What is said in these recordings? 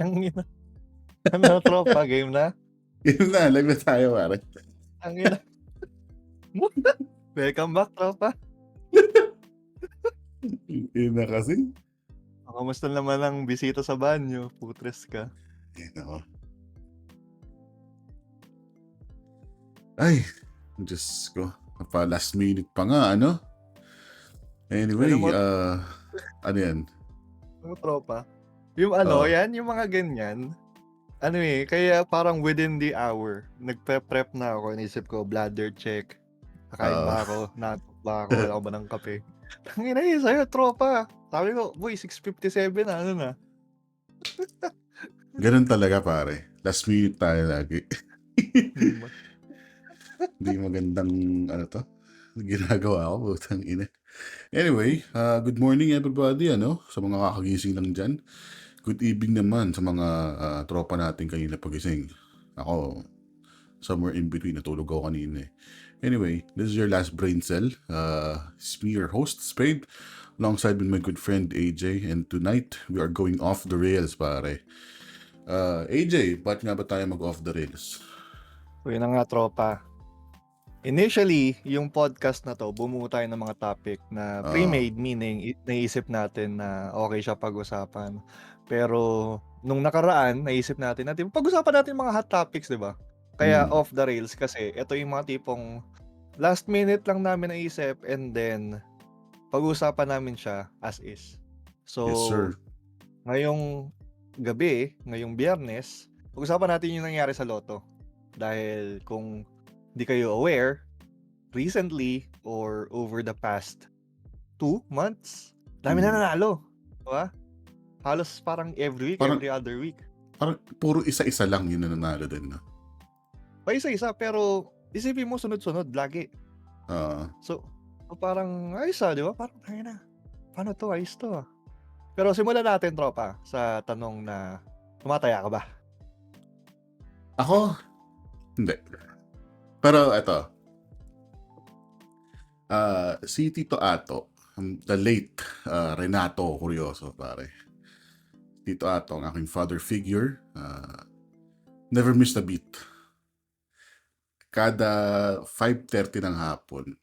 Ang ina. Ano, tropa, game na? Yun na, live na tayo, pare. Ang ina. Welcome back, tropa. Yun na kasi. Kamusta naman ang bisita sa banyo? Putres ka. Yun ako. Ay, Diyos ko. Pa last minute pa nga, ano? Anyway, ano yan? Ano, tropa? Yung ano, Oo. yan, yung mga ganyan. Ano kaya parang within the hour, nagpe-prep na ako. Inisip ko, bladder check. Kakain ba ako? Natok ba ako? Wala ko ba ng kape? Tangina sa'yo, tropa. Sabi ko, boy, 6:57 na, ano na? Ganun talaga, pare. Last minute tayo lagi. Hindi magandang, ano to? Ginagawa ko, butang ina. Anyway, good morning everybody, ano? Sa mga kakagising lang dyan. Good evening naman sa mga tropa natin kanina pagising. Ako, somewhere in between, natulog ako kanina eh. Anyway, this is your last braincell. It's me, your host, Spade, alongside with my good friend AJ. And tonight, we are going off the rails, pare. AJ, ba't nga ba tayo mag-off the rails? Yun na nga, tropa. Initially, yung podcast na to, bumuo tayo ng mga topic na pre-made, meaning naisip natin na okay siya pag-usapan. Pero nung nakaraan, naisip natin pag-usapan natin mga hot topics, di ba? Kaya off the rails kasi ito yung mga tipong last minute lang namin naisip and then pag-usapan namin siya as is. So, Yes, sir. ngayong gabi, ngayong Biyernes, pag-usapan natin yung nangyari sa Lotto. Dahil kung di kayo aware, recently or over the past 2 months, dami na nanalo. Diba? Halos parang every week, every other week. Parang puro isa-isa lang yun na nanalo din, no? Pa isa-isa, pero isipin mo sunod-sunod, lagi. So, parang ayos di ba? Parang, ay na, paano to? Ayos to. Pero simulan natin, tropa, sa tanong na, tumataya ka ba? Ako, hindi. Pero eto, si Tito Ato, the late Renato Curioso, pare. Tito Ato, ang aking father figure, never missed a beat. Kada 5:30 ng hapon,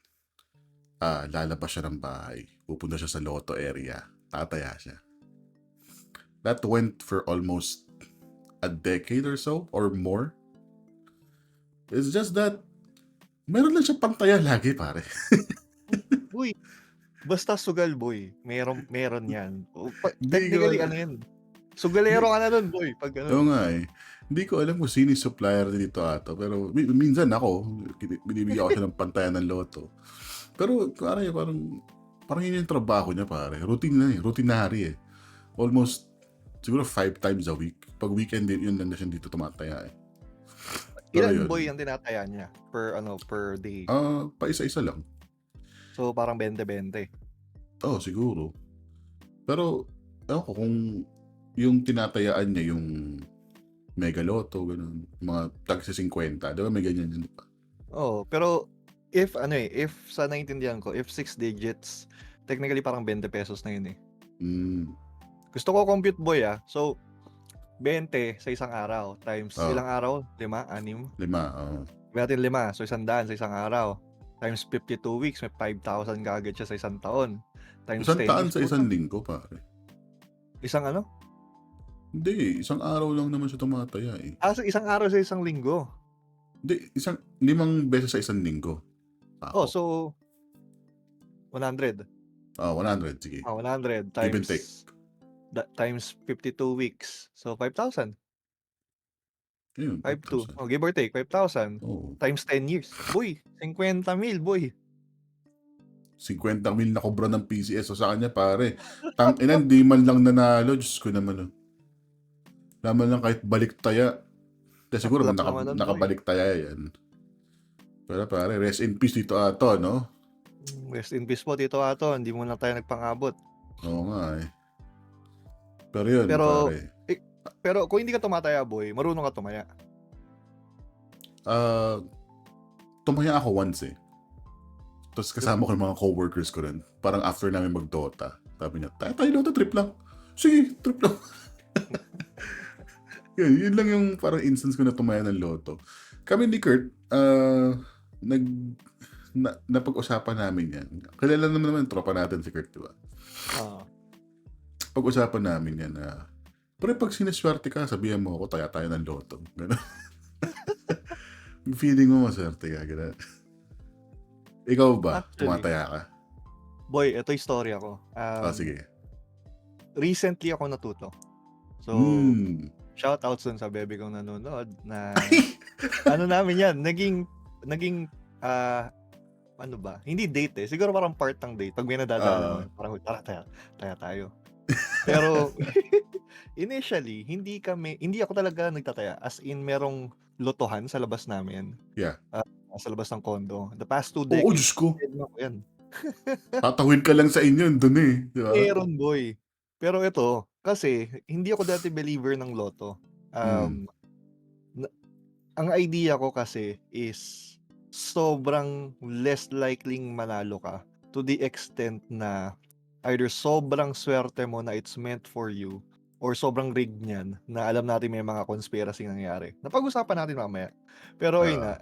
lalabas siya ng bahay. Pupunta siya sa Lotto area. Tataya siya. That went for almost a decade or so, or more. It's just that, meron lang siya pantaya lagi, pare. Uy, basta sugal, boy. Meron yan. Di Technically, ko ano yan? Sugalero ka na dun, boy. Pag Oo nga eh. Hindi ko alam kung sino yung supplier dito ato. Pero minsan ako, binibigyan ko siya ng pantayan ng Lotto. Pero parang yun yung trabaho niya, pare. Routine na eh. Routinary eh. Almost, siguro 5 times a week. Pag weekend din, yun lang na siya dito tumataya eh. Pero ilan yun, boy ang tinataya niya per day? pa isa-isa lang. So parang 20-20. Oo, siguro. Pero, ewan ko kung yung tinatayaan niya yung Mega Lotto, ganun. Mga tagsi 50. Diba may ganyan yun? Oo, pero if sa naintindihan ko, if 6 digits, technically parang 20 pesos na yun eh. Gusto ko compute, boy So, 20 sa isang araw times ilang araw? 5? 6? 5, Natin 5. So, 100 sa isang araw. Times 52 weeks, may 5,000 kaagad siya sa isang taon. Times 10 100 years. sa isang linggo, pare. Isang ano? Hindi, isang araw lang naman siya tumataya eh. So isang araw sa isang linggo? Hindi, 5 beses sa isang linggo. So 100. 100, sige. 100 Give and take. times 52 weeks. So 5,000. Ayun, 5,2. 5,000. Give or take, 5,000. Oo. Times 10 years. Boy, 50,000, boy. 50,000 na kobra ng PCS. So sa kanya, pare, tang-inan, di man lang nanalo. Diyos ko naman. Naman lang kahit balik taya. Siguro nakabalik taya yan. Pero pare, rest in peace dito ato, no? Rest in peace po, Tito Ato. Hindi mo na tayo nagpangabot. Oo nga eh. Pero yun, pare. Pero kung hindi ka tumataya, boy, marunong ka tumaya? Tumaya ako once eh. Tapos kasama ko yung mga co-workers ko rin. Parang after namin mag-Dota, sabi niya, tayo Dota, trip lang. Sige, trip lang. Yun lang yung parang instance ko na tumaya ng Lotto. Kami ni Kurt, nag napag-usapan namin yan. Kilala naman tropa natin si Kurt, di ba? Oo. Pag-usapan namin yan na, pre, pag sineswerte ka, sabihan mo ako, taya tayo ng Lotto. Gano'n. Feeling mo maswerte ka, gano'n. Ikaw ba? Actually, Tumataya ka? boy, ito istorya ko. Sige. Recently ako natuto. So, Hmm. shoutouts dun sa bebe kong nanonood na Ay! ano namin yan, naging ano ba? Hindi date eh. Siguro parang part ng date. Pag may nadadala Oo. naman, parang tara taya tayo. Pero initially, hindi ako talaga nagtataya. As in, merong lotohan sa labas namin. Yeah. Sa labas ng condo. The past 2 Oo, decades, Diyos ko. tinignan ko yan. Tatawid ka lang sa inyo, dun eh. Di ba? Meron boy. Pero ito, kasi hindi ako dati believer ng Lotto. Hmm. Na ang idea ko kasi is sobrang less likely manalo ka to the extent na either sobrang swerte mo na it's meant for you or sobrang rigged niyan na alam natin may mga conspiracy nangyayari. Napag-usapan natin mamaya. Pero ayun Oo. nga,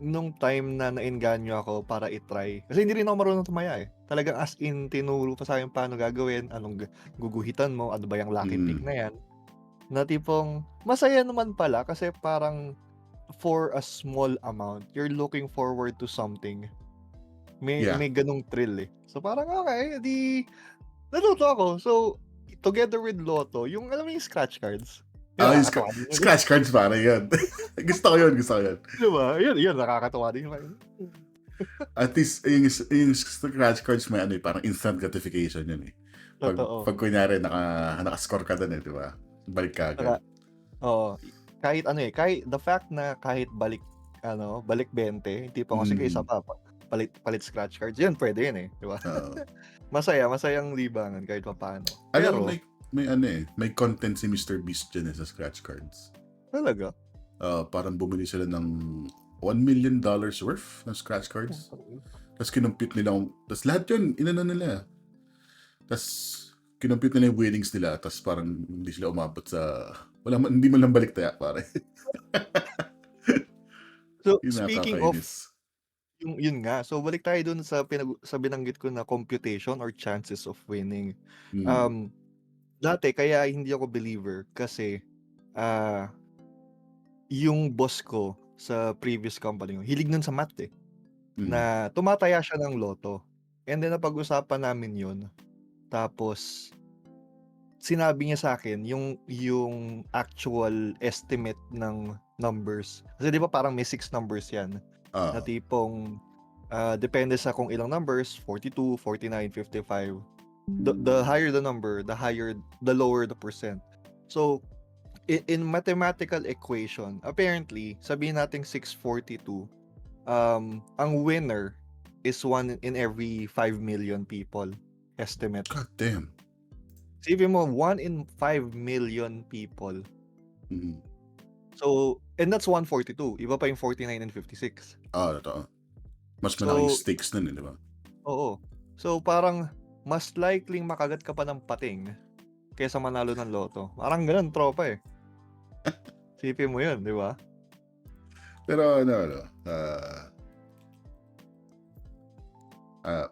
nung time na naengganyo ako para i-try, kasi hindi rin ako marunong tumaya, eh. Talagang as in tinuro pa sa'kin paano gagawin, anong guguhitan mo, ano ba yang lucky pick Mm. na yan, na tipong masaya naman pala kasi parang for a small amount, you're looking forward to something. Yeah. May gano'ng thrill, eh. So parang okey, di natuto ako. So, together with Lotto, yung alam mo yung scratch cards? Yun Yung nakakatuwa din yun, scratch cards pare yun. Gusto ko yun, gusto ko yun. 'di ba? Yun nakakatuwa din yun. At least, yung scratch cards may ano eh, parang instant gratification yun eh. Totoo. Pag kunyari, naka-score ka dun eh, di ba? Balik ka agad. Saka oo, kahit ano, eh, kahit the fact na kahit balik 20, tipong, "O sige, isa Mm. pa, palit palit scratch cards." Yun puwede yun, eh, 'di ba? Oo. Masayang libangan kahit papaano. Alam mo, Pero may ano eh, may content si Mr. Beast dyan eh, sa scratch cards. talaga, Parang bumili sila ng $1 million worth ng scratch cards. Tapos kinumpit nila, tapos lahat yun, inano nila. Tapos kinumpit nila yung winnings nila, tapos parang hindi sila umabot sa, hindi man lang balik taya, pare. so Yung speaking of nakakainis. yun nga, so balik tayo dun sa binanggit ko na computation or chances of winning. Mm. Um, Dati kaya hindi ako believer kasi, ah, yung boss ko sa previous company ko, hilig nun sa math, eh. Mm. Na tumataya siya ng Lotto, and then napag-usapan namin yun, tapos sinabi niya sa'kin yung actual estimate ng numbers. Kasi 'di ba parang may 6 numbers yan, na Ah. tipong, depende sa kung ilang numbers, 42, 49, 55. The higher the number, the lower the percent. So, in mathematical equation, apparently, sabihin nating 642, ang winner is 1 in every 5 million people, estimate. God damn. Isipin mo 1 in 5 million people. Mm. So, and that's 142, iba pa yung 49 and 56. Totoo. Mas malaking So, stakes nun eh, di ba? oo. So, parang mas likely makagat ka pa ng pating kaysa manalo ng Lotto. Parang gano'n tropa, eh. Isipin mo 'yun, 'di ba? Pero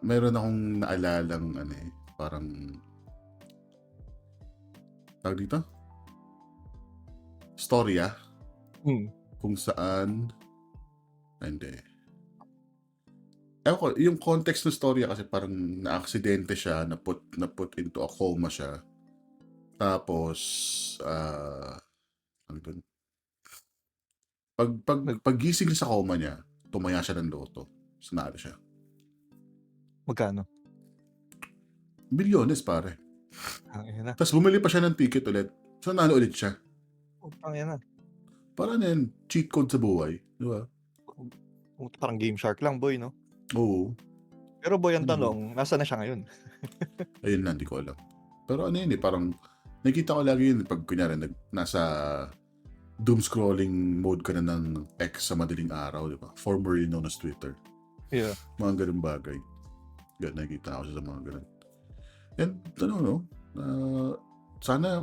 meron akong naalalang ano eh, parang, tawag dito? Storya Hmm. kung saan, hindi. Ewan ko, yung context ng storya kasi parang na-aksidente siya, na-put into a coma siya. Tapos, ano dun? Nag Paggising sa coma niya, tumaya siya ng Lotto. Nanalo siya. Magkano? Milyones, pare. Tangina, Tapos bumili pa siya ng ticket ulit. So, nanalo ulit siya. putang ina. Parang ano yan, cheat code sa buhay. Di ba? Parang Game Shark lang boy 'no? Oo. Pero boy, ang Anyway, tanong, nasaan na siya ngayon? ayun na, hindi ko alam. Pero ano yun eh, parang nakikita ko lagi yun pag kunyari nasa doom scrolling mode ka na ng X sa madaling araw, di ba? Formerly known as Twitter. Yeah. Mga ganun bagay. Nakikita ako sa mga ganun. And ano, no? Sana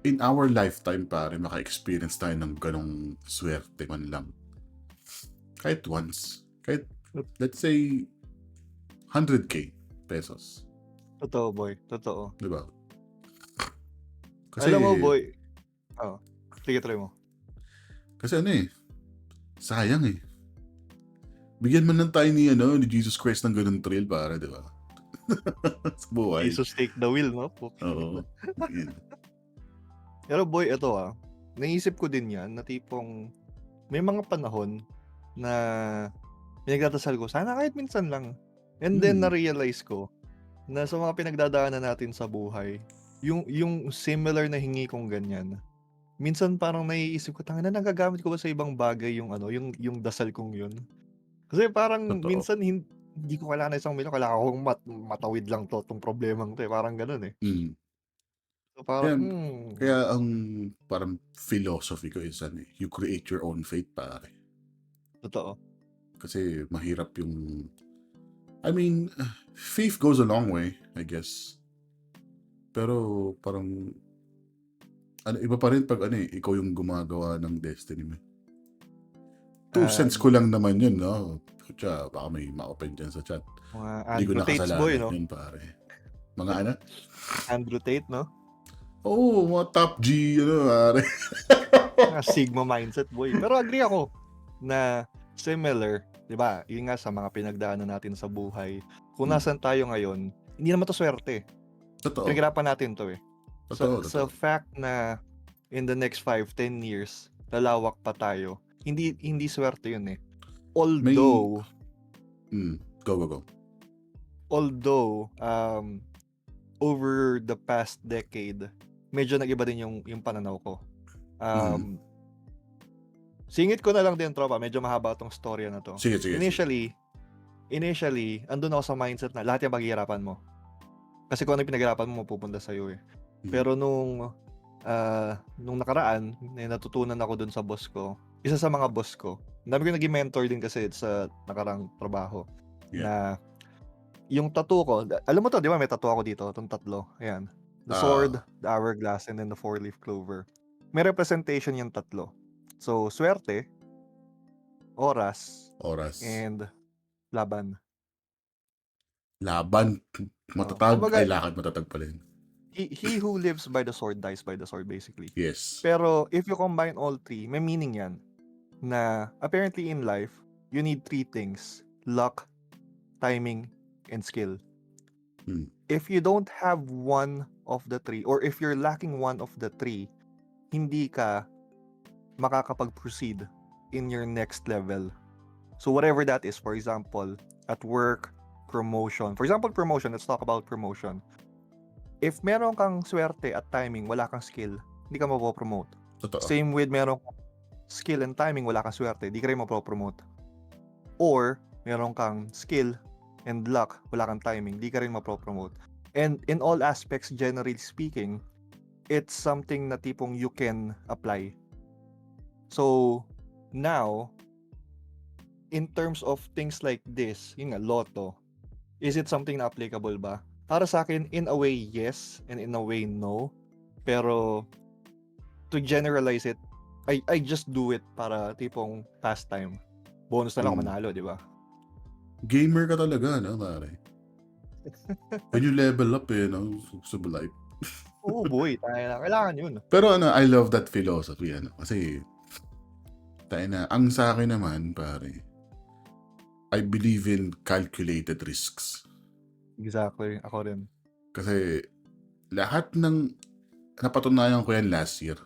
in our lifetime, pare, maka-experience tayo ng ganong swerte man lang. Kahit once. Kahit, let's say, 100K pesos. Totoo boy, totoo. Di ba? Alam mo Kasi, boy, sige try mo. kasi sayang eh. Bigyan man lang tayo ni Jesus Christ ng ganun thrill, para, di ba? Sa buhay. Jesus take the wheel, no? Oo. Yun. Pero boy, ito naisip ko din yan na tipong may mga panahon na pinagdadasal ko, sana kahit minsan lang. And then na-realize ko na sa mga pinagdadaanan natin sa buhay, yung similar na hingi kong ganyan, minsan parang naiisip ko, tangina, nagagamit ko ba sa ibang bagay yung dasal kong yun? Kasi parang Totoo. minsan hindi ko kailangan ng 1 milyon, kailangan kong matawid lang tong problemang to, parang ganun eh. Mm. So parang, Kaya ang parang philosophy ko is you create your own fate, pare. totoo. Kasi mahirap yung, I mean, faith goes a long way, I guess. Pero parang, iba pa rin pag ikaw yung gumagawa ng destiny mo. 2 cents ko lang naman yun, no? Kutya, baka may ma-open dyan sa chat. Mga Hindi ko Andrew Tates boy, nakasalanan no? yun, pare. Mga ano? Andrew Tate, no? Oo, mga top G, pare. Mga Sigma mindset boy. Pero agree ako na similar, di ba? Yun nga sa mga pinagdaanan natin sa buhay. Kung nasan tayo ngayon, hindi naman to swerte. Totoo. Pinaghirapan natin to eh. Sa Totoo. fact na in the next 5-10 years, lalawak pa tayo, hindi swerte yun eh. Although, Go. although, over the past decade, medyo nag-iba din yung pananaw ko. Singit ko na lang din, tropa. Medyo mahaba tong storya na to. Sige. Initially, andun ako sa mindset na lahat yung paghihirapan mo. Kasi kung ano yung pinaghirapan mo, mapupunta sa'yo eh. Pero nung nakaraan, natutunan ako dun sa boss ko. Isa sa mga boss ko. Ang dami ko naging mentor din kasi sa nakarang trabaho. Yeah. Na yung tattoo ko, alam mo to, di ba may tattoo ako dito, itong tatlo. Ayan. The sword, the hourglass, and then the 4-leaf clover. May representation yung tatlo. So, swerte, oras, and laban. Laban, matatag, Kumbaga, lakad matatag pala yun. He who lives by the sword dies by the sword, basically. Yes. Pero if you combine all three, may meaning yan. Na apparently in life, you need 3 things. Luck, timing, and skill. If you don't have one of the 3, or if you're lacking one of the 3, hindi ka makakapag-proceed in your next level. So whatever that is, for example, at work, promotion. For example, promotion, let's talk about promotion. If meron kang swerte at timing, wala kang skill, hindi ka mapopromote. Totoo. Same with meron kang skill and timing, wala kang swerte, hindi ka rin mapopromote. Or, meron kang skill and luck, wala kang timing, hindi ka rin mapopromote. And in all aspects, generally speaking, it's something na tipong you can apply. So, now, in terms of things like this, yung Lotto, is it something na applicable ba? Para sa akin, in a way, yes, and in a way, no. Pero, to generalize it, I just do it para tipong pastime. Bonus na lang kung manalo, di ba? Gamer ka talaga, no, pare? When you level up, no, sa life. Oo, boy. Kailangan yun. Pero I love that philosophy, kasi, ang sa akin naman, pare, I believe in calculated risks. Exactly. Ako rin. Kasi, lahat ng, napatunayan ko yan last year.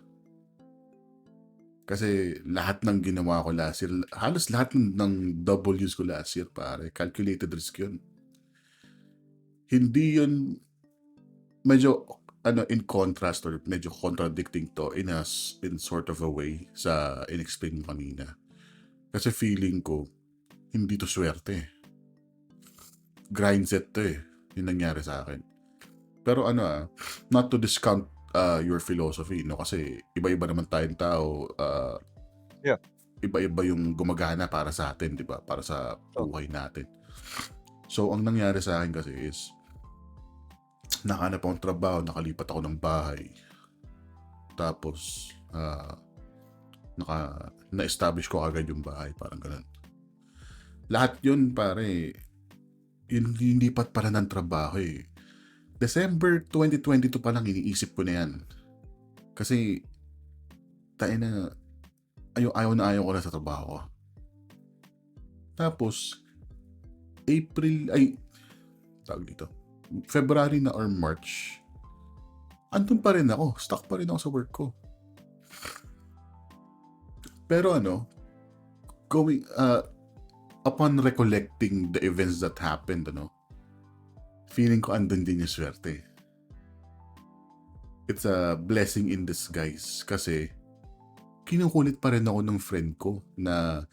Kasi, lahat ng ginawa ko last year, halos lahat ng W's ko last year, pare, calculated risk yun. Hindi yun, medyo, in contrast or medyo contradicting to in sort of a way sa in-explain mo kanina. Kasi feeling ko, hindi to swerte. Grind set to yung nangyari sa akin. Pero not to discount your philosophy, no? Kasi iba-iba naman tayong tao. Yeah. Iba-iba yung gumagana para sa atin, di ba? Para sa buhay natin. So, ang nangyari sa akin kasi is, nakahanap akong trabaho, nakalipat ako ng bahay. Tapos, na-establish ko agad yung bahay. Parang ganun. Lahat yun, pare, hindi pat pala ng trabaho eh. December 2022 pa lang iniisip ko na yan. Kasi, tayo na, ayaw ko na sa trabaho. Tapos, tawag dito, February na or March, andun pa rin ako, stuck pa rin ako sa work ko. Pero upon recollecting the events that happened, feeling ko andun din yung swerte. It's a blessing in disguise kasi kinukulit pa rin ako ng friend ko na,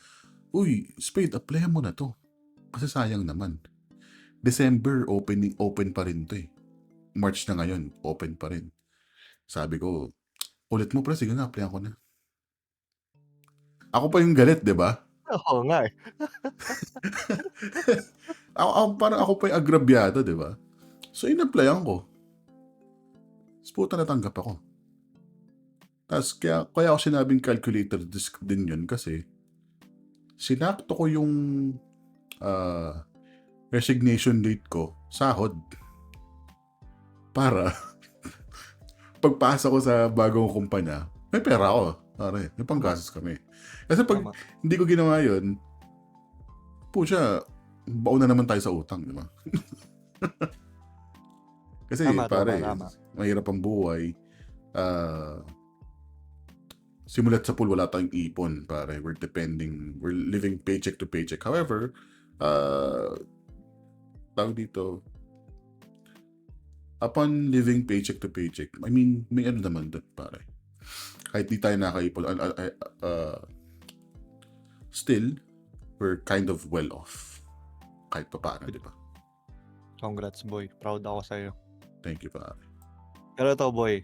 uy, Spade, apply mo na to. Kasi sayang naman. December, open pa rin to eh. March na ngayon, open pa rin. Sabi ko, ulit mo pre, sige nga, apply ko na. Ako pa yung galit, di ba? Oo nga eh. Parang ako pa yung agrabyado, di ba? So, in-applyan ko. Puta, natanggap ako. Tapos, kaya ako sinabing calculator risk din yun kasi sinakto ko yung resignation date ko, sahod. Para pagpasa ko sa bagong kumpanya, may pera ako. Pare, may panggastos kami. Kasi pag hindi ko ginawa yun, pucha, baon na naman tayo sa utang, di ba? Kasi pare, mahirap ang buhay. Simulat sa pool, wala tayong ipon, pare. We're living paycheck to paycheck. However, tawag dito, upon living paycheck to paycheck, I mean, may naman doon, pare. Kahit di tayo nakaipon, still, we're kind of well off. Kahit pa paano, di ba? Congrats, boy. Proud ako sa'yo. Thank you, pare. Pero ito, boy,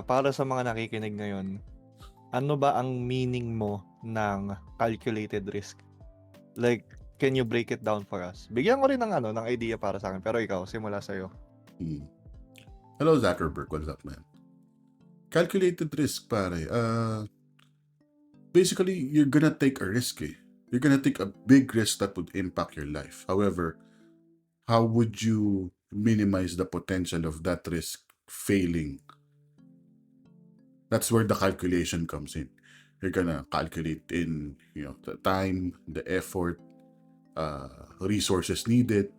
para sa mga nakikinig ngayon, ano ba ang meaning mo ng calculated risk? Like, can you break it down for us? Bigyan ko rin ng idea para sa akin. Pero ikaw, simula sa'yo. Hello, Zuckerberg. What's up, man? Calculated risk, pare. Basically, you're gonna take a risk, eh. You're gonna take a big risk that would impact your life. However, how would you minimize the potential of that risk failing? That's where the calculation comes in. You're gonna calculate in, the time, the effort, resources needed,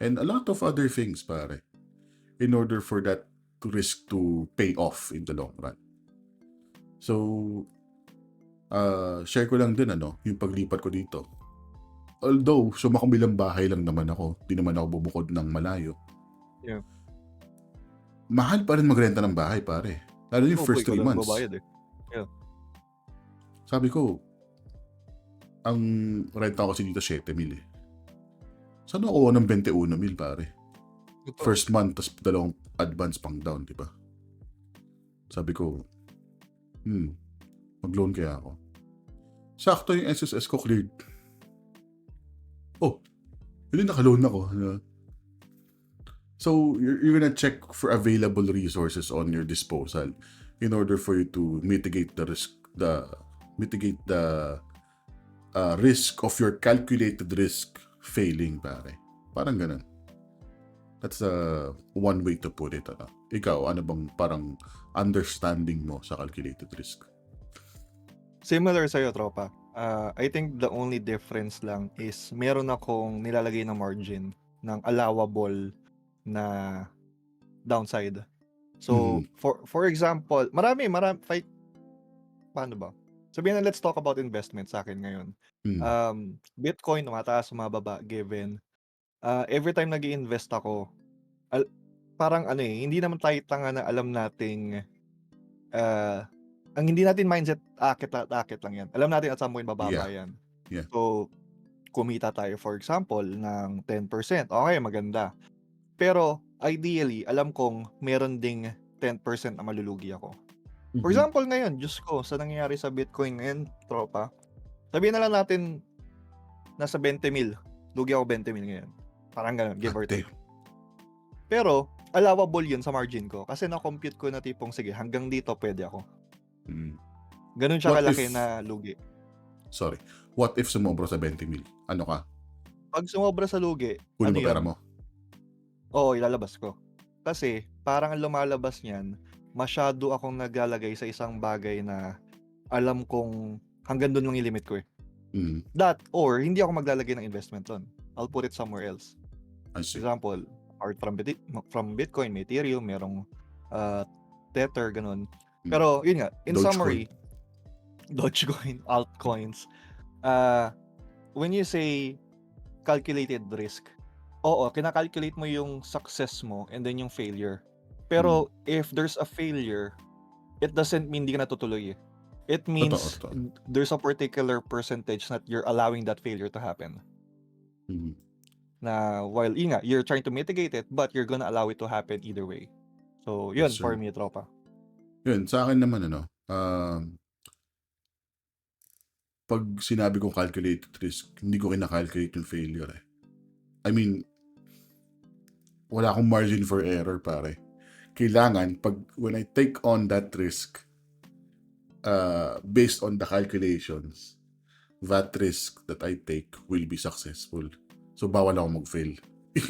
and a lot of other things, pare, in order for that risk to pay off in the long run. So, share ko lang din, yung paglipat ko dito. Although, sumakabilang bahay lang naman ako, di naman ako bubukod ng malayo. Yeah. Mahal pa rin magrenta ng bahay, pare. Lalo yung first 3 months. Yeah. Sabi ko, ang renta ko kasi dito 7,000 eh. Saan ako ng 21,000, pare? Ito. First month, tas 2 advance pang down, di ba? Sabi ko, mag-loan kaya ako. Sakto yung SSS ko cleared. Oh, hindi naka-loan ako. So, you're gonna check for available resources on your disposal in order for you to mitigate the risk, risk of your calculated risk failing, pare. Parang ganun. That's one way to put it. Ikaw, ano bang parang understanding mo sa calculated risk? Similar sa'yo, tropa. I think the only difference lang is meron akong nilalagay na margin ng allowable na downside. So, for example, marami, paano ba? Sabihin na, let's talk about investment sa akin ngayon. Bitcoin, mataas, mababa, given. Every time nag-i-invest ako, parang hindi naman tayo tanga na alam nating ang hindi natin mindset, akit lang yan. Alam natin at some point bababa yan. Yeah. So, kumita tayo for example ng 10%. Okay, maganda. Pero ideally, alam kong meron ding 10% na malulugi ako. For example ngayon, Diyos ko, sa nangyayari sa Bitcoin ngayon, tropa, sabihin na lang natin nasa 20,000. Lugi ako 20,000 ngayon. Parang ganun, give or take. Pero, allowable yun sa margin ko kasi na-compute ko na tipong sige hanggang dito pwede ako. Mm. Ganun siya What kalaki if, na lugi. sorry, what if sumobra sa 20 mil? Ano ka? 'Pag sumobra sa lugi, Kunin ano mo pera yun, mo? oo, ilalabas ko. Kasi parang ang lumalabas niyan, masyado akong naglalagay sa isang bagay na alam kong hanggang dun lang yung limit ko, eh. Mm. That or hindi ako maglalagay ng investment dun. I'll put it somewhere else. I see. Example, apart from Bitcoin, may Ethereum, merong, ah, Tether, gano'n. Mm. Pero yun nga, in Dogecoin. summary, Dogecoin, altcoins, ah, when you say calculated risk, oo, kina-calculate mo yung success mo and then yung failure. Mm. Pero if there's a failure, it doesn't mean hindi ka natutuloy, eh. It Totoo, means totoo. there's a particular percentage that you're allowing that failure to happen. Mm. Na while yun nga, you're trying to mitigate it, but you're gonna allow it to happen either way. So, Yes, yun for sir. me, tropa. Yun, sa akin naman, pag sinabi kong calculated risk, hindi ko kina-calculate yung failure, eh. I mean, wala akong margin for error, pare. Kailangan, when I take on that risk, based on the calculations, that risk that I take will be successful. So, bawal ako mag-fail.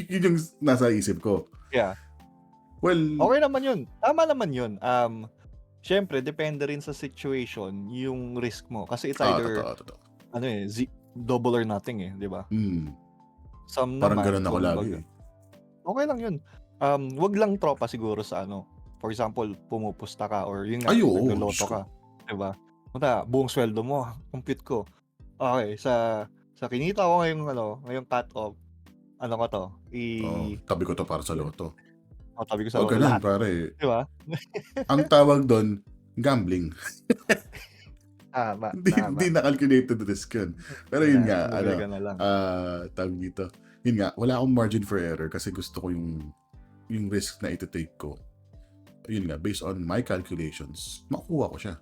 Yun yung nasa isip ko. Yeah. Well, Okay naman yun. Tama naman yun. Siyempre depende rin sa situation yung risk mo. Kasi it's either totoo, totoo. ano, eh, double or nothing, eh, 'di ba? Hmm, Some parang naman ganun ako lagi, kumbaga eh. okey lang yun. 'Wag lang tropa siguro sa ano, for example, pumupusta ka or yun nga, Ay, oo, Diyos nagloloto ko. ka, 'di ba? Puta, buong sweldo mo, compute ko. Okey, sa kinita ko ngayong cut off, ano ko 'to, Oo, tabi ko to para sa Lotto. tatabi ko sa Wag lotto ganun, lahat, pare. 'di ba? Ang tawag doon, gambling. Tama, Hindi tama. na calculated risk yun. Pero yun nga, Sumobra ka na lang. tawag dito. Yun nga, wala akong margin for error kasi gusto ko yung risk na iti-take ko. Yun nga, based on my calculations, makuha ko siya.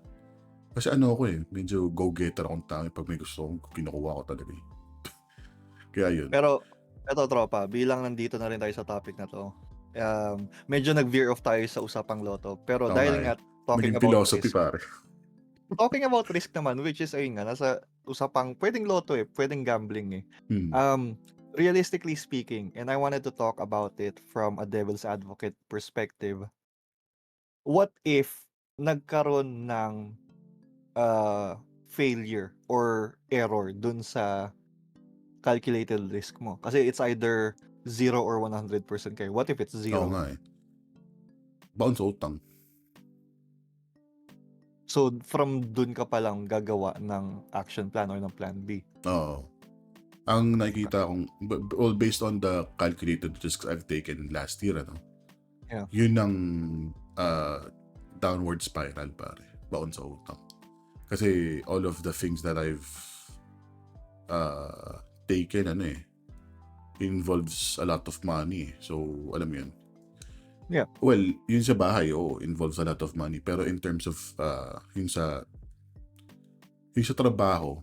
Kasi ano ako, eh, medyo go-getter akong tao. Pag may gusto kong kinukuha ko talaga, eh. Kaya yun. Pero eto tropa, bilang nandito na rin tayo sa topic na 'to, medyo nag-veer off tayo sa usapang Lotto. Pero Oo nga, dahil eh. nga talking Naging about philosophy, risk pare. naman, which is ayun nga, nasa usapang puwedeng Lotto, eh, puwedeng gambling, eh. Hmm. Realistically speaking, and I wanted to talk about it from a devil's advocate perspective, what if nagkaroon ng, failure or error dun sa calculated risk mo? Kasi it's either 0 or 100% kayo. What if it's Oo zero? nga, eh. Baon sa utang. So, from dun ka palang gagawa ng action plan or ng plan B. Oo. Ang nakikita kong, well, based on the calculated risks I've taken last year, Yeah. yun ang downward spiral, pare. Baon sa utang. Kasi all of the things that I've taken, involves a lot of money. So, alam mo yun. Yeah. Well, yun sa bahay, involves a lot of money. Pero in terms of, yun sa trabaho,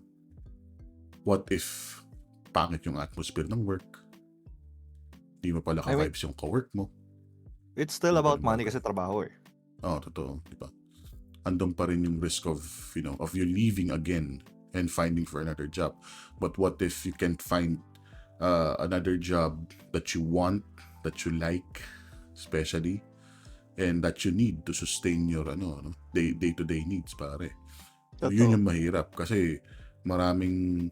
what if pangit yung atmosphere ng work? Di mo pala I mean, ka-vibes yung ka-work mo. it's still Ano pa about rin money bagay? kasi trabaho, eh. Oo, totoo. Di ba? Andun pa rin yung risk of, of you leaving again and finding for another job. But what if you can't find another job that you want, that you like, especially, and that you need to sustain your day-to-day needs, pare. So, yun Totoo. yung mahirap kasi maraming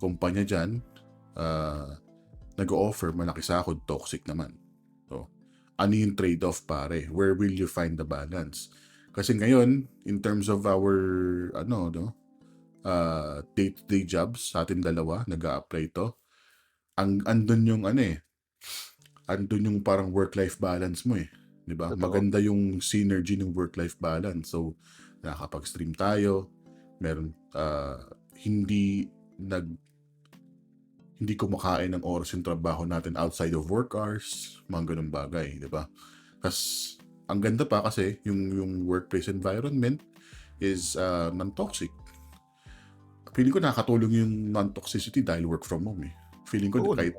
kumpanya dyan nag-o-offer malaki sahod, toxic naman. So, ano yung trade-off, pare? Where will you find the balance? Kasi ngayon, in terms of our day-to-day jobs, sa ating dalawa, nag-a-apply to, andun yung andun yung parang work-life balance mo, eh. 'Di ba? Totoo. Maganda yung synergy ng work-life balance. So, nakakapag-stream tayo, meron hindi kumakain ng oras yung trabaho natin outside of work hours, mga ganung bagay, 'di ba? Kasi ang ganda pa kasi yung workplace environment is non-toxic. Feeling ko nakakatulong yung non-toxicity dahil work from home, eh. Feeling ko Oo, kahit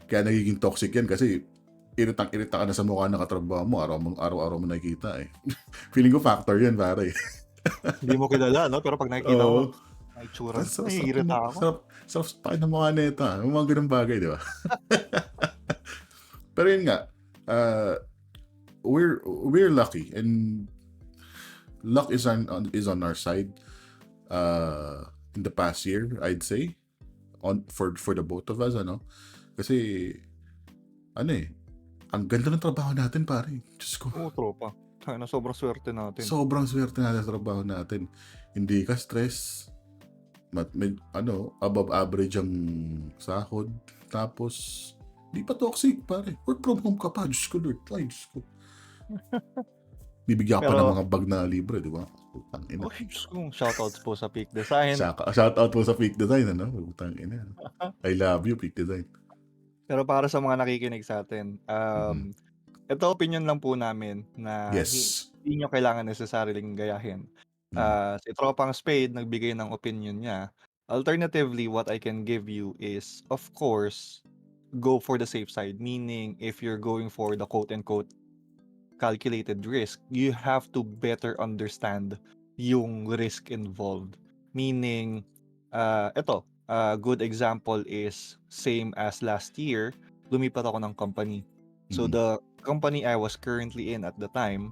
kaya nagiging toxic yan kasi iritang-irita ka na sa mukha ng katrabaho mo, araw-araw mo nakikita, eh. Feeling ko factor 'yan, pare. Hindi mo kilala, no? Pero pag nakikita mo, Oo. may itsura, Tas sarap naiirita ako. sarap sa pakinggan ng mukha nito, yung mga gano'ng bagay, di ba? Pero yun nga, uh, we're lucky and luck is on our side in the past year, I'd say, for the both of us, ano? Kasi ano eh, ang ganda ng trabaho natin, pare. Diyos ko. Oo, tropa. Sana sobrang swerte natin. Sobrang swerte natin sa trabaho natin. Hindi ka stress. Above average ang sahod. Tapos, di pa toxic, pare. Work from home ka pa. Diyos ko, Lord. Ay, Diyos ko. Bibigyan ka pa ng Pero, mga bag na libre, di ba? Putang ina. oh, Diyos ko, shoutouts po sa Peak Design. Shout out po sa Peak Design, ano? Putang ina. I love you, Peak Design. Pero para sa mga nakikinig sa atin, Mhm. ito opinion lang po namin na Yes. hindi nyo kailangan necessaryong gayahin. Mm. Si Tropang Spade nagbigay ng opinion niya. Alternatively, what I can give you is, of course, go for the safe side. Meaning, if you're going for the quote-unquote calculated risk, you have to better understand yung risk involved. Meaning, good example is same as last year, lumipat ako ng company. So Mhm. the company I was currently in at the time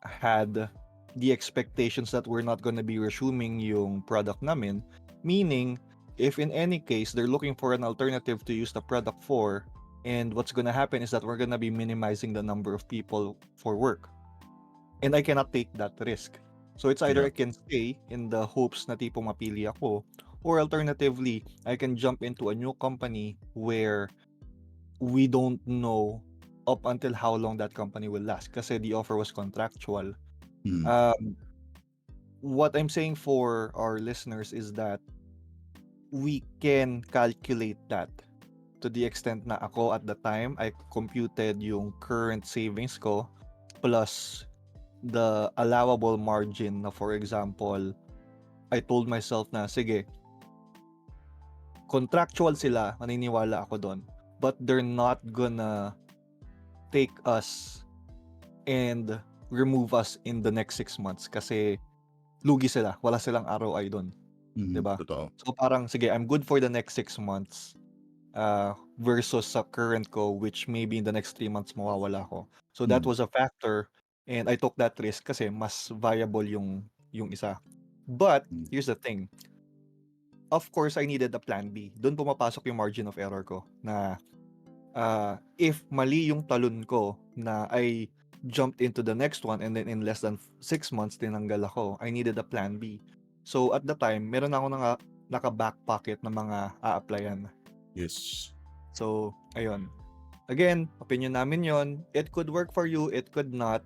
had the expectations that we're not gonna be resuming yung product namin. Meaning, if in any case they're looking for an alternative to use the product for, and what's gonna happen is that we're gonna be minimizing the number of people for work. And I cannot take that risk. So it's either Yeah. I can stay in the hopes na tipong mapili ako, or alternatively, I can jump into a new company where we don't know up until how long that company will last kasi the offer was contractual. Mm. Um, what I'm saying for our listeners is that we can calculate that to the extent na ako at the time, I computed yung current savings ko plus the allowable margin na, for example, I told myself na, sige, contractual sila, maniniwala ako doon, but they're not gonna take us and remove us in the next 6 months kasi lugi sila, wala silang ROI doon, 'di ba? Totoo. So parang sige, I'm good for the next 6 months versus sa current ko, which maybe in the next 3 months mawawala ako. So that Mm. was a factor and I took that risk kasi mas viable yung isa. But Mm. here's the thing. Of course, I needed a plan B. Doon pumapasok yung margin of error ko na if mali yung talon ko na I jumped into the next one and then in less than 6 months tinanggal ako, I needed a plan B. So at the time, meron ako naka-back pocket na mga a-applyan. Yes. So, ayun. Again, opinion namin yon. It could work for you, it could not.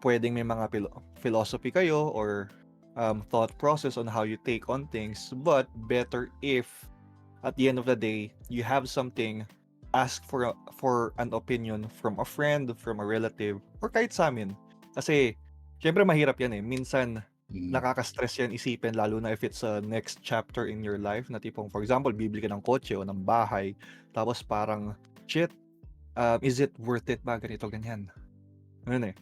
Pwedeng may mga philosophy kayo or thought process on how you take on things, but better if at the end of the day, you have something, ask for an opinion from a friend, from a relative, or kahit sa amin. Kasi, syempre mahirap yan eh. Minsan, Mm. nakaka-stress yan isipin, lalo na if it's a next chapter in your life, na tipong, for example, bibili ka ng kotse o ng bahay, tapos parang, shit, is it worth it ba? Ganito, ganyan. Ganun eh.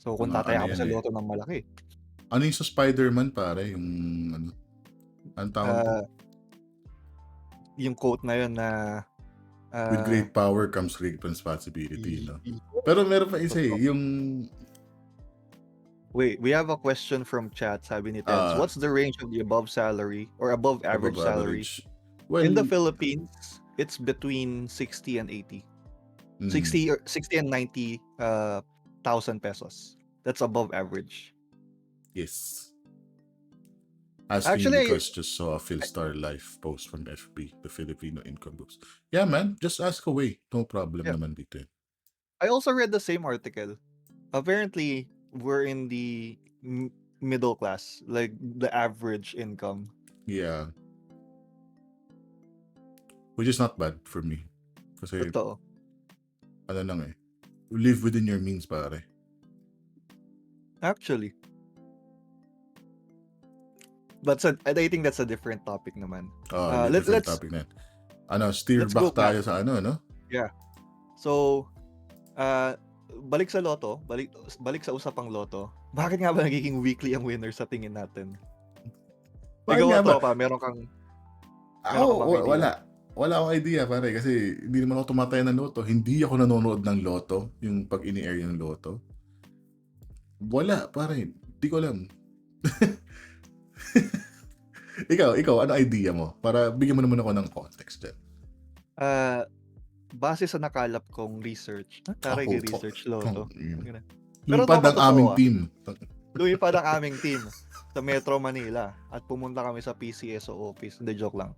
So, kung Mga ano tataya ako yan sa eh. loto ng malaki, Ano yung sa Spider-Man, pare? Yung ano? Anong tawag doon? uh, yung quote na yun na, With uh, great power comes great responsibility, no? y- Pero meron pa isa Totoo. eh, yung Wait, we have a question from chat. Sabi ni Teds, ah what's the range of the above salary or above above average salary? average. In the Well, Philippines, it's between 60 and 80. mm, 60 and 90 thousand pesos. That's above average. yes. Asking you Actually, because just saw a Philstar Life post from FB, the Filipino income boost. Yeah, man, just ask away. No problem yeah, naman dito. I also read the same article. Apparently, we're in the middle class, like the average income. Yeah, which is not bad for me. Kasi, Totoo. ano lang eh, live within your means, pare. Actually. But I think that's a different topic naman. Different Let's topic na yan. Steer let's go back back. tayo sa ano, no? Yeah. So Ah, balik sa Lotto, balik sa usapang Lotto. Bakit nga ba nagiging weekly ang winner sa tingin natin? Bakit Ikaw nga ba ba? tropa, Ako, meron ka bang idea? wala. Wala akong idea, pare, kasi hindi naman ako tumataya ng loto. Hindi ako nanonood ng loto, yung pag ini-air yung loto. Wala, pare. Hindi ko alam. Ikaw, ano idea mo? Para bigyan mo naman ako ng context dyan. Ah, base sa nakalap kong research, taray kay Ako, research Lotto. Tangina. Pero lumipad tropa ang aming totoo, team. lumipad ang aming team sa Metro Manila at pumunta kami sa PCSO office. Hindi, joke lang.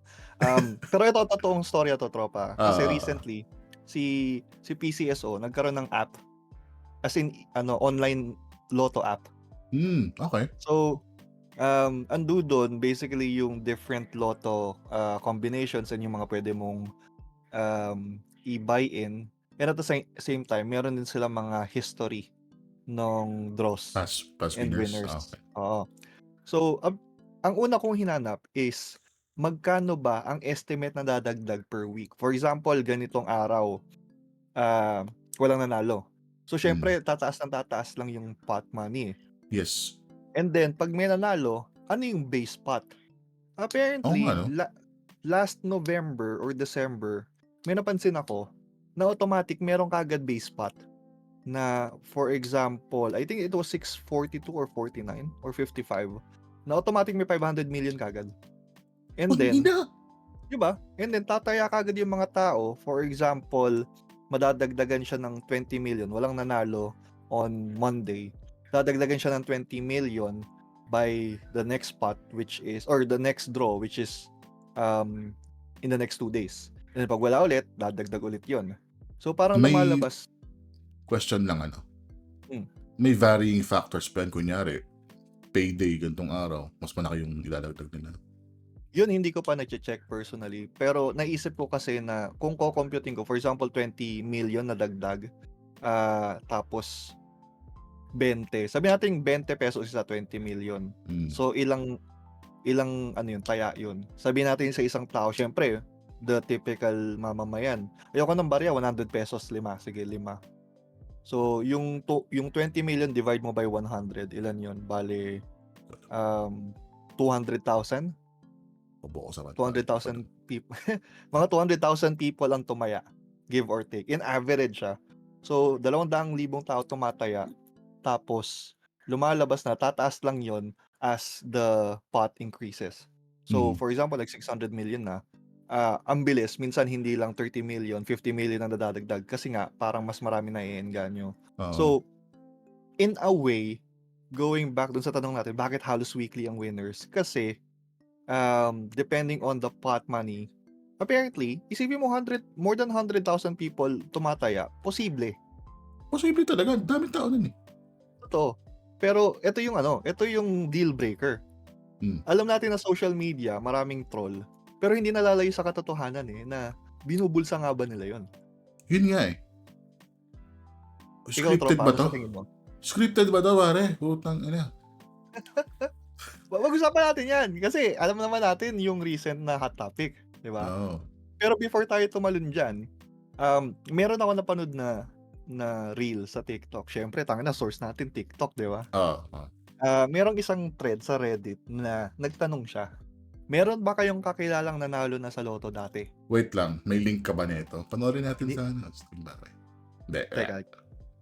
Pero ito, totoong storya to, tropa. Kasi Ah, recently, si PCSO nagkaroon ng app, as in, online Lotto app. okay. So, ando doon, basically, yung different Lotto combinations and yung mga pwede mong i-buy in. And at the same time, meron din silang mga history ng draws Pass and winners. winners. Okay. Oo. So, ang una kong hinanap is magkano ba ang estimate na dadagdag per week. For example, ganitong araw, ah, walang nanalo. So, Mm. syempre, tataas lang yung pot money. Yes. And then, pag may nanalo, ano yung base pot? Oo nga, Apparently, no? last November or December, may napansin ako na automatic meron kagad base pot na, for example, I think it was 642 or 49 or 55, na automatic may 500 million kagad. And Putang then, ina! 'di ba? And then tataya kagad yung mga tao. For example, madadagdagan siya ng 20 million, walang nanalo on Monday. Dadagdagan siya ng 20 million by the next pot, which is, or the next draw, which is in the next 2 days. And then pag wala ulit, dadagdag ulit yon. So parang May lumalabas. question lang, ano? Hmm, May varying factors pa yan. Kunyari, payday, gantong araw, mas malaki yung ilalagdag nila. Yun hindi ko pa na-check personally. Pero naisip ko kasi na kung ko-computing ko, for example, 20 million na dagdag, tapos 20. Sabi natin 20 pesos isa 20 million. Mm. So ilang ano yun, taya yun. Sabi natin sa isang tao, syempre, the typical mamamayan. Ayoko ng barya, 100 pesos, 5. Sige, 5. So yung 20 million divide mo by 100, ilan yun? Bale, um, 200,000? Kabobohan, pare. 200,000 people. Mga 200,000 people ang tumaya, give or take. In average, So, 200,000 tao tumataya, tapos lumalabas na tataas lang yon as the pot increases. So, Mm. for example, like 600 million na, ang bilis, minsan hindi lang 30 million, 50 million ang dadagdag kasi nga parang mas marami na iengganyo. Oo. So, in a way, going back dun sa tanong natin, bakit halos weekly ang winners? Kasi depending on the pot money, apparently, isipin mo more than 100,000 people tumataya, posible, Posible talaga. Daming tao nun eh. totoo. Pero ito yung deal breaker. Mm. Alam natin na social media, maraming troll, pero hindi nalalayo sa katotohanan na binubulsa nga ba nila yon? Yun nga eh. Ikaw, Scripted tropa, ba ano to? sa tingin mo? Scripted ba to, pare? Putang ina. Pag-usapan natin yan, kasi alam naman natin yung recent na hot topic, di ba? Oo. Pero before tayo tumalon dyan, meron ako napanood na reel sa TikTok. Syempre, tangina source natin TikTok, 'di ba? Oo. Merong isang thread sa Reddit na nagtanong siya, "Meron ba kayong kakilalang nanalo na sa Lotto dati?" Wait lang. May link ka ba nito? Panoorin natin Hindi, sa ano. Steam ba? Hindi. Wala. teka,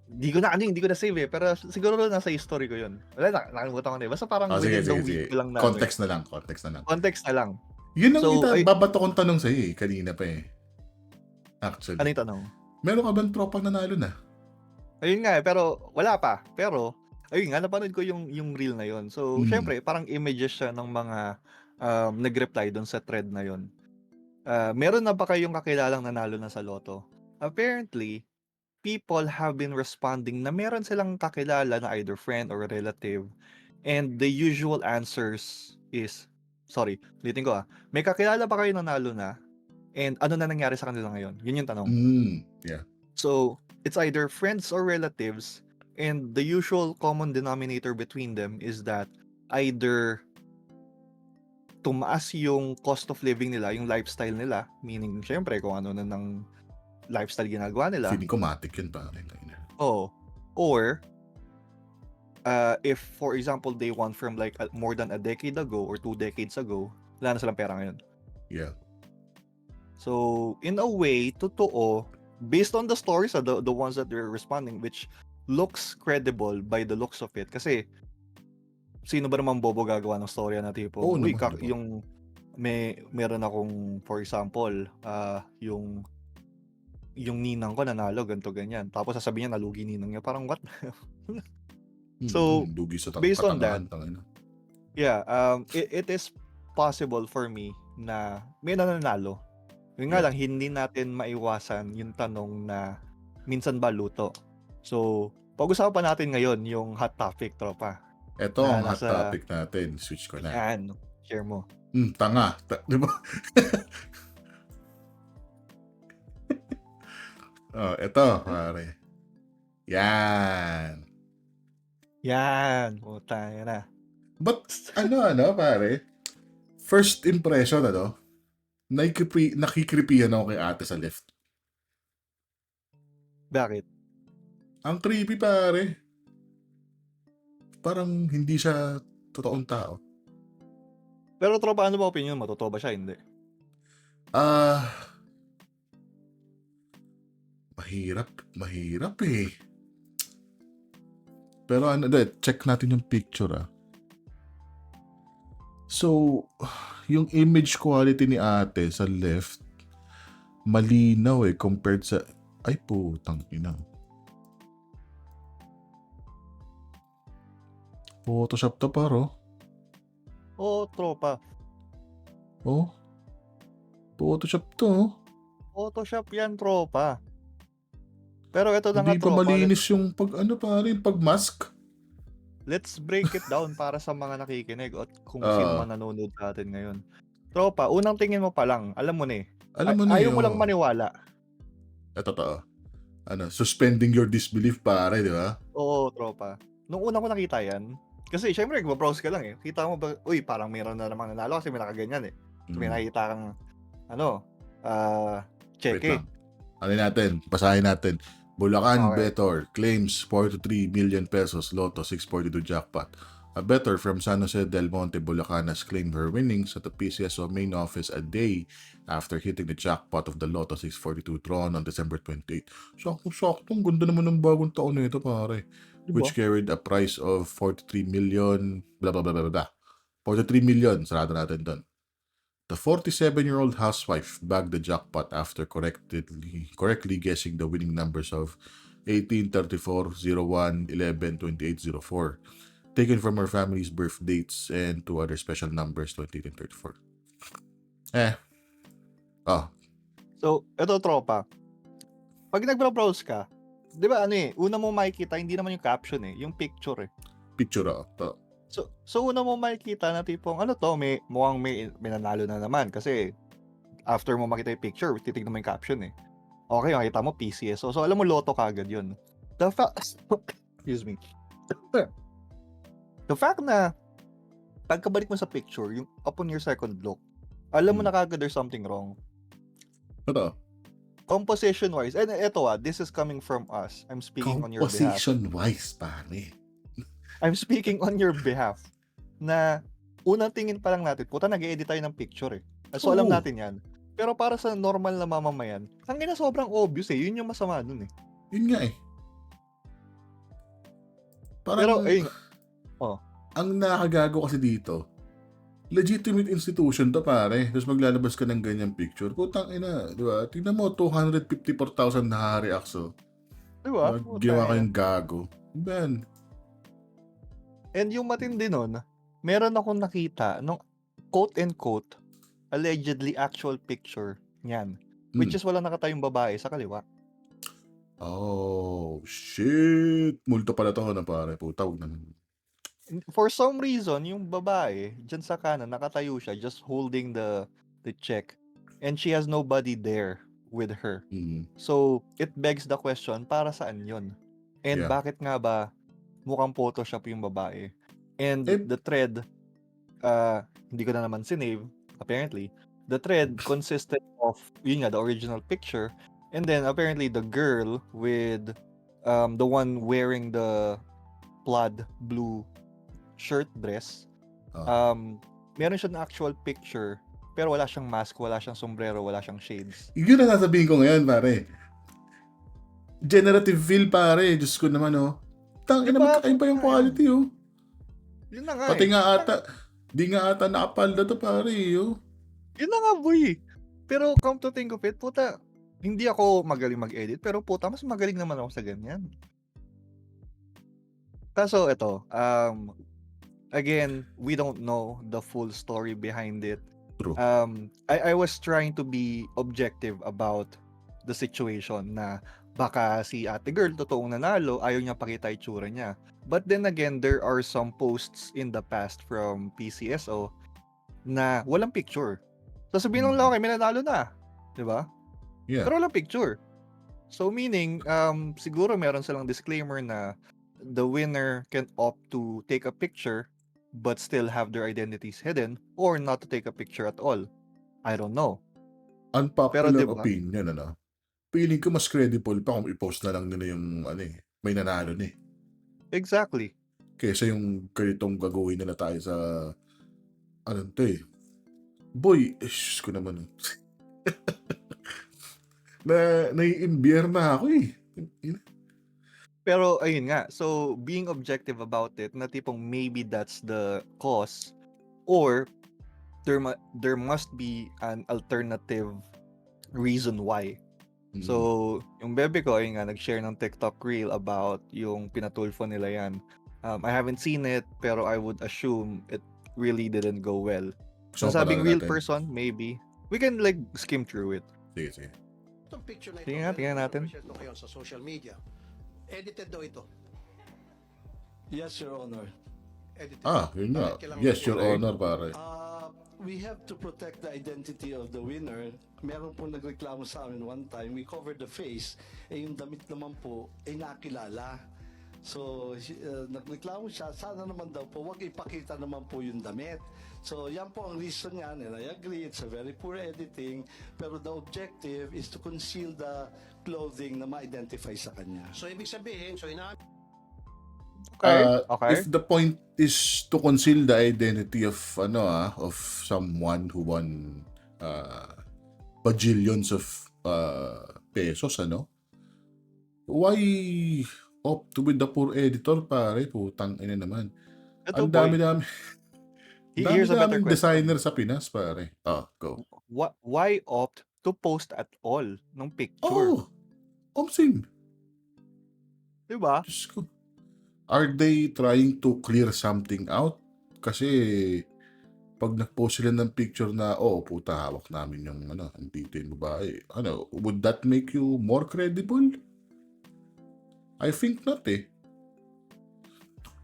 hindi ko na save pero siguro nasa history ko 'yun. Wala na, nakalimutan ko na. Basta parang Oh, sige, within the sige, sige. week ko lang na Context na lang. Context na lang. context na lang. Yun ang So, ay, babato kong tanong sa'yo eh. Kanina pa eh. ano Actually. yung tanong? Meron ka bang tropang nanalo na? Ayun nga pero wala pa. Pero ayun nga, napanood ko yung reel na yun. So, Mm. syempre parang images siya ng mga nag-reply dun sa thread na yun. Meron na ba kayong kakilalang nanalo na sa Lotto? Apparently, people have been responding na meron silang kakilala na either friend or relative, and the usual answers is, sorry, ulitin ko, may kakilala ba kayo nanalo na? And ano na nangyari sa kanila ngayon? Yun yung tanong. Yeah. So, it's either friends or relatives, and the usual common denominator between them is that either tumaas yung cost of living nila, yung lifestyle nila, meaning syempre kung ano na ng lifestyle ginagawa nila. Feeling ko matik yun, pare. Oo. Or, if for example, they want from like more than a decade ago or 2 decades ago, wala na silang pera ngayon. Yeah. So, in a way, totoo, based on the stories, the ones that they're responding, which looks credible by the looks of it. Kasi, sino ba naman bobo gagawa ng storya na tipong, Oo uy, naman, diba? yung meron akong, for example, yung ninang ko nanalo, ganito, ganyan. Tapos sasabihin niya, nalugi ninang niya. Parang, what? So, Lugi sa based on that, katangahan, tangina. yeah, it is possible for me na may nananalo. Yun nga Yeah. lang, hindi natin maiwasan yung tanong na minsan ba luto. So, pag-usapan natin ngayon yung hot topic, tropa. Ito Na ang hot nasa, topic natin. Switch ko na. yan, share mo. Tanga. Di ba? Ito, pare. Yan. Yan, puta, yan na. But, pare? First impression, nakikripihan ako kay ate sa left. Bakit? Ang creepy, pare. Parang hindi siya totoong tao. Pero tropa, ano ba opinion mo? Totoo ba siya? Hindi. Mahirap eh. Pero check natin yung picture. So, yung image quality ni ate sa left, malinaw compared sa, ay putang ina. Photoshop to, paro. Oo, tropa. Oh. Photoshop to. Photoshop yan, tropa. Pero ito na nga, Hindi pa tropa. malinis yung pag-mask. Let's break it down para sa mga nakikinig at kung sino man nanonood sa atin ngayon. Tropa, unang tingin mo pa lang, alam mo na eh. Ayaw mo lang maniwala. Totoo. Suspending your disbelief, pare, di ba? Oo, tropa. Nung una ko nakita yan, kasi syempre, mag-browse ka lang eh. Kita mo ba, uy, parang meron na namang nanalo kasi may nakaganyan eh. So, may nakikita kang, Wait cheque. lang. Basahin natin. Bulacan Okay. Betor claims 43 million pesos Lotto 642 jackpot. A bettor from San Jose del Monte, Bulacan has claimed her winnings at the PCSO main office a day after hitting the jackpot of the Lotto 642 drawn on December 28. Sakto. Ang ganda naman ng bagong taon na ito, pare. Diba? Which carried a price of 43 million, blah, blah, blah, blah, blah. 43 million, sarado natin doon. The 47-year-old housewife bagged the jackpot after correctly guessing the winning numbers of 18, 34, 01, 11, 28, 04, taken from her family's birth dates and two other special numbers, 28 and 34. So, ito tropa. Pag nag-browse ka, di ba una mo makikita, hindi naman yung caption eh, yung picture eh. Picture So una mo makikita na tipong mukhang may nanalo na naman kasi after mo makita yung picture, titignan mo yung caption eh. Okay, makita mo PCSO. So alam mo Lotto kagad yun. Excuse me. The fact na pagkabalik mo sa picture, yung upon your second look, alam mo na kagad there's something wrong. Composition wise, and eto this is coming from us. I'm speaking on your behalf. Composition wise, pare. I'm speaking on your behalf na unang tingin pa lang natin, puta nag-edit tayo ng picture eh. So alam natin yan. Pero para sa normal na mamamayan, ang sobrang obvious eh. Yun yung masama nun eh. Yun nga eh. Parang, pero, ang nakagago kasi dito, legitimate institution to, pare. Tapos maglalabas ka ng ganyang picture. Putang ina, di ba? Tingnan mo, 254,000 na-react so. Di ba? Ginawa kayong gago. Ben. And yung matindi nun, meron akong nakita nung quote-and-quote allegedly actual picture niyan. Which is wala nakatayong babae sa kaliwa. Oh, shit. Multo pala to na pare. Puta, huwag na. For some reason, yung babae, dyan sa kanan, nakatayo siya, just holding the check. And she has nobody there with her. So, it begs the question, para saan yun? And bakit nga ba mukhang Photoshop yung babae? And the thread, hindi ko na naman sinave, apparently. The thread consisted of, yun nga, the original picture, And then apparently the girl with the one wearing the plaid blue shirt dress, Ah. um meron siyang actual picture pero wala siyang mask, wala siyang sombrero, wala siyang shades. Yun ang sasabihin ko ngayon, pare. Generative feel, pare. Diyos ko naman, oh. 'Di Tangina, ba? magkakaiba yung quality, oh. Yun na nga Pati eh. nga ata, di nga ata nakapalda to, pare, oh. Yun na nga boy. Pero come to think of it, puta, hindi ako magaling mag-edit pero puta mas magaling naman ako sa ganyan. Kaso ito, again, we don't know the full story behind it. True. I was trying to be objective about the situation na baka si ate girl totoong nanalo, ayaw niya pakita itsura niya. But then again, there are some posts in the past from PCSO na walang picture. Sasabihin lang, okay, may nanalo na. 'Di ba? Yeah. Pero walang picture. So meaning, siguro meron silang disclaimer na the winner can opt to take a picture but still have their identities hidden or not to take a picture at all. I don't know. Pero Unpopular 'di ba? opinion, ano? Feeling ko mas credible pa kung i-post na lang nila yung, ano eh, may nanalo na eh. Exactly. Kesa yung ganitong gagawin nila tayo sa, ano to eh. Boy, Diyos ko naman. Naiimbiyer na ako eh. Pero ayun nga, so being objective about it, na tipong maybe that's the cause or there must be an alternative reason why. So, yung bebe ko, ayun nga, nag-share ng TikTok reel about yung pinatulfo nila yan. I haven't seen it, pero I would assume it really didn't go well. So, Nasabing panalo real natin. person, maybe. We can like skim through it. Sige, sige. Itong picture na ito, Tingnan nga, tingnan natin. ito ngayon sa social media. Edited daw ito. Yes, Your Honor. Edited. Yun nga. Bakit kailangan Yes, edited? Your Honor, pare. We have to protect the identity of the winner. Meron po nagreklamo sa amin one time, we covered the face, yung damit naman po ay nakilala. So, nagreklamo siya, sana naman daw po, wag ipakita naman po yung damit. So, yan po ang reason niya, and I agree, it's a very poor editing, pero the objective is to conceal the clothing na ma-identify sa kanya. So, ibig sabihin, Okay. If the point is to conceal the identity of someone who won bajillions of pesos, why opt with the poor editor, pare? Putang ina naman. Ito, Ang boy. dami-dami. Here's a better Dami-daming question. designer sa Pinas, pare. Go. Why opt to post at all ng picture? Omsim. Diba? Diyos ko. Are they trying to clear something out? Kasi pag nag-post sila ng picture na, puta, hawak namin yung, ang tito yung babae. Would that make you more credible? I think not eh.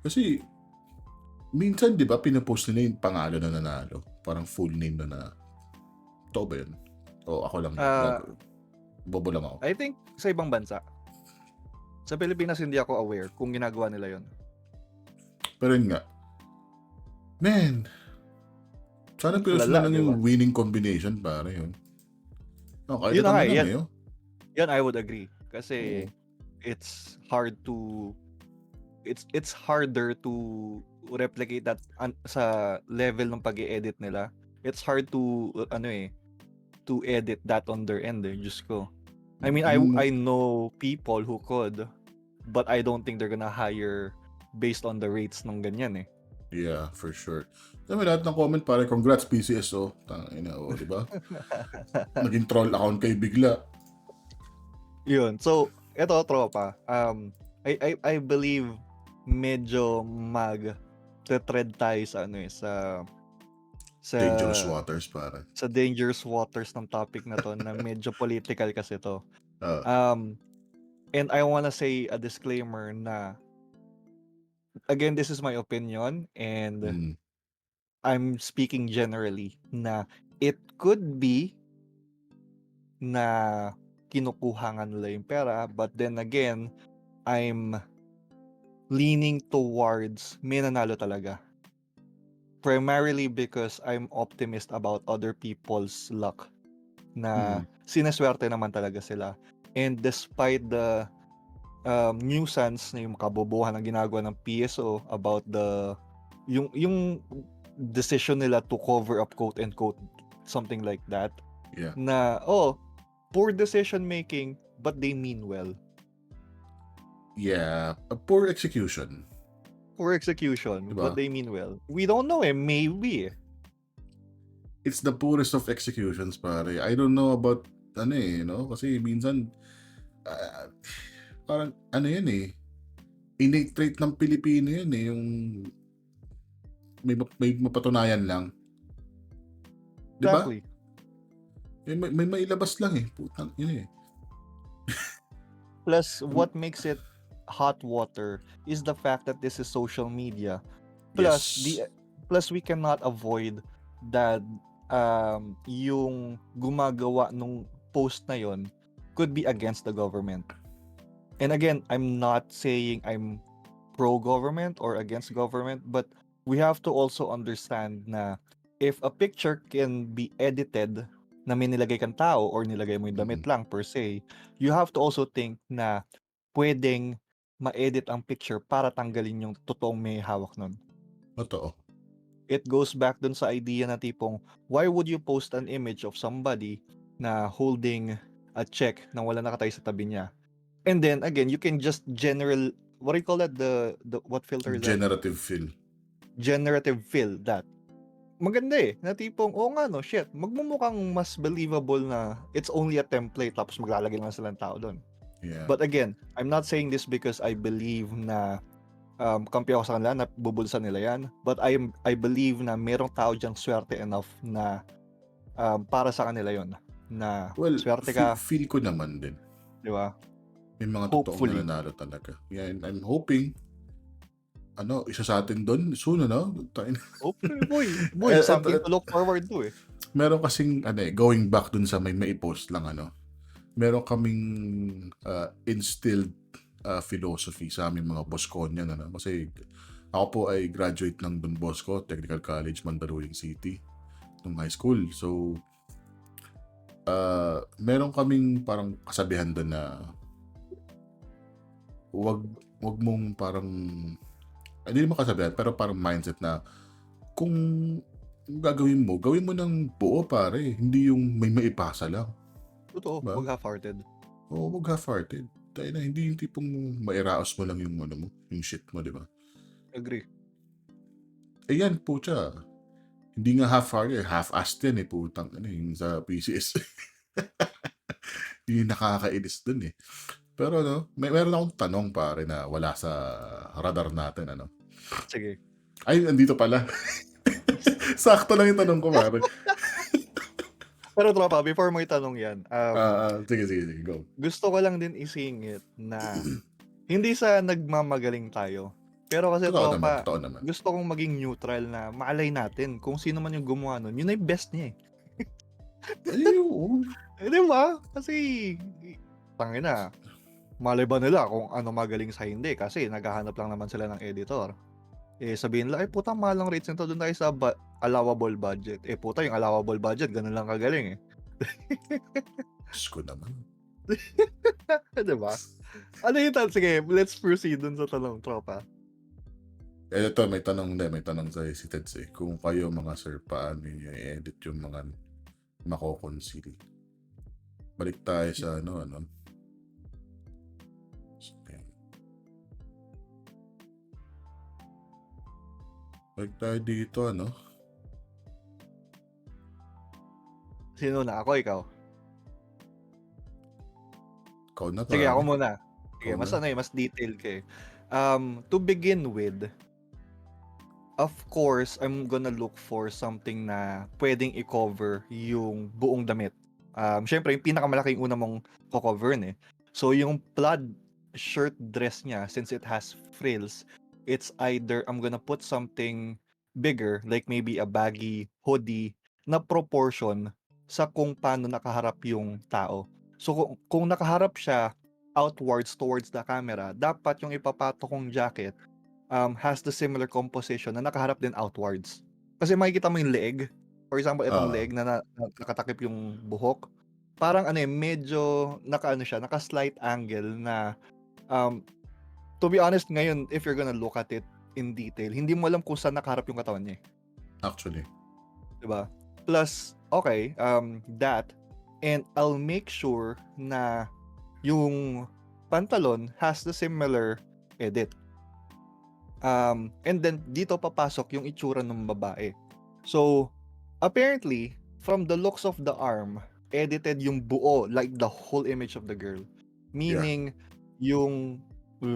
Kasi, minsan, di ba, pinapost nila yung pangalan na nanalo. Parang full name na to ba yun? O ako lang. Bobo lang ako. I think sa ibang bansa. Sa Pilipinas, hindi ako aware kung ginagawa nila yon. Pero yun nga. Man, sana pinost na lang yung winning combination, pare yun. Kahit Yun na nga, yan. I would agree. Kasi, it's hard to it's harder to replicate that sa level ng pag-i-edit nila. It's hard to to edit that on their end Diyos ko. I mean, I know people who could, but I don't think they're gonna hire based on the rates ng ganyan eh. Yeah, for sure. Sabi lahat ng comment, pare, congrats PCSO. Tangina, di ba? Naging troll account kayo bigla. Yun. So, eto tropa. I believe medyo mag-tread tayo sa sa dangerous waters, pare. Sa dangerous waters ng topic na to na medyo political kasi to. And I wanna say a disclaimer na again, this is my opinion and I'm speaking generally na it could be na kinukuha nga nila yung pera, but then again, I'm leaning towards may nanalo talaga. Primarily because I'm optimist about other people's luck. na Mm. sineswerte naman talaga sila. And despite the nuisance na yung kabobohan ng ginagawa ng PSO about yung decision nila to cover up quote and quote something like that, Yeah. na poor decision making but they mean well. Yeah. A poor execution. Poor execution Diba? but they mean well. We don't know maybe. It's the poorest of executions, pare. I don't know about kasi minsan parang yan innate trait ng Pilipino yan yung may mapatunayan lang. Di ba? Exactly. May mailabas lang putang ina Plus, what makes it hot water is the fact that this is social media. Plus, Yes. plus we cannot avoid that yung gumagawa nung post na yon could be against the government. And again, I'm not saying I'm pro-government or against government, but we have to also understand na if a picture can be edited na may nilagay kang tao or nilagay mo yung damit lang per se, you have to also think na pwedeng ma-edit ang picture para tanggalin yung totoong may hawak nun. Totoo. It goes back dun sa idea na tipong, why would you post an image of somebody na holding a check na wala nakatayo sa tabi niya? And then again, you can just what do you call that? The what filter is that? Generative fill. Generative fill that. Maganda na tipong, nga no, shit, magmumukhang mas believable na it's only a template tapos maglalagay lang sila ng tao doon. Yeah. But again, I'm not saying this because I believe na kampi ako sa kanila na bubulsan nila yan. But I believe na merong tao diyang swerte enough na para sa kanila yon na Well, swerte ka, feel ko naman din. di ba? May mga Hopefully. totoong nananalo talaga. Yeah, and I'm hoping isa sa atin doon soon, Hopefully, boy, something to look forward to Meron kasing going back dun sa may maipost lang meron kaming instilled philosophy sa aming mga Bosconian kasi ako po ay graduate ng Don Bosco Technical College, Mandaluyong City nung high school. So meron kaming parang kasabihan doon na wag mong parang hindi naman kasabihan pero parang mindset na kung gawin mo ng buo, pare, hindi yung may maipasa lang. Totoo, Diba? wag half-hearted. Oo, wag half-hearted. Dahil na hindi yung tipong mairaos mo lang yung yung shit mo, di ba? Agree. Yan po siya. Hindi nga half-hearted, half-assed yan putang yung sa PCS. Yung nakakainis dun Pero meron akong tanong pare na wala sa radar natin Sige. Ay, nandito pala. Sakto lang yung tanong ko pare. Pero tropa, before mo itanong yan, Sige, go. gusto ko lang din isingit na hindi sa nagmamagaling tayo. Pero kasi Totoo tropa, naman. gusto kong maging neutral na maalay natin kung sino man yung gumawa nun. Yun na yung best niya Ay, oo. Di ba? Kasi, tangina, malay ba nila kung ano magaling sa hindi? Kasi naghahanap lang naman sila ng editor. Sabihin lang, putang malang rates nito, doon tayo sa allowable budget. Puta, yung allowable budget, ganun lang kagaling Diyos ko naman. Diba? Ano yung sige, let's proceed dun sa tanong, tropa. Ito, may tanong sa si Teds Kung kayo mga sir, paano nyo i-edit yung mga mako-conceal? Balik tayo sa Balik tayo dito, Sino na? Ako, ikaw? Ikaw na Sige, ako pare. muna. Sige, Ikaw na. mas detail to begin with, of course, I'm gonna look for something na pwedeng i-cover yung buong damit. Syempre, yung pinakamalaking una mong cover So, yung plaid shirt dress niya, since it has frills, it's either I'm gonna put something bigger, like maybe a baggy hoodie, na proportion sa kung paano nakaharap yung tao. So, kung nakaharap siya outwards towards the camera, dapat yung ipapato kong jacket has the similar composition na nakaharap din outwards. Kasi makikita mo yung leg. For example, itong leg na nakatakip yung buhok. parang ano, medyo naka-slight angle na, um, to be honest ngayon, if you're gonna look at it in detail, hindi mo alam kung saan nakaharap yung katawan niya, Actually. 'di ba? Plus, okay, that, and I'll make sure na yung pantalon has the similar edit. And then dito papasok yung itsura ng babae. So, apparently, from the looks of the arm, edited yung buo, like the whole image of the girl. Yeah. Meaning, yung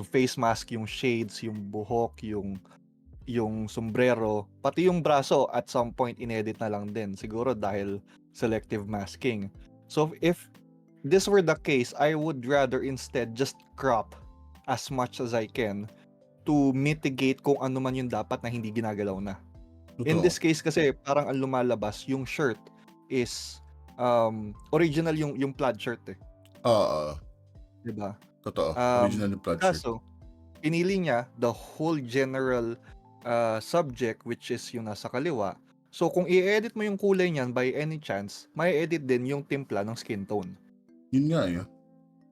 face mask, yung shades, yung buhok, yung sombrero, pati yung braso at some point inedit na lang din. Siguro dahil selective masking. So, if this were the case, I would rather instead just crop as much as I can to mitigate kung ano man yung dapat na hindi ginagalaw na. In Totoo. this case kasi parang ang lumalabas yung shirt is original yung plaid shirt Oo. 'di ba? Totoo. Original yung plaid shirt. Kaso pinili niya the whole general subject which is yung nasa kaliwa. So kung i-edit mo yung kulay niyan by any chance, may edit din yung timpla ng skin tone, Yun nga eh.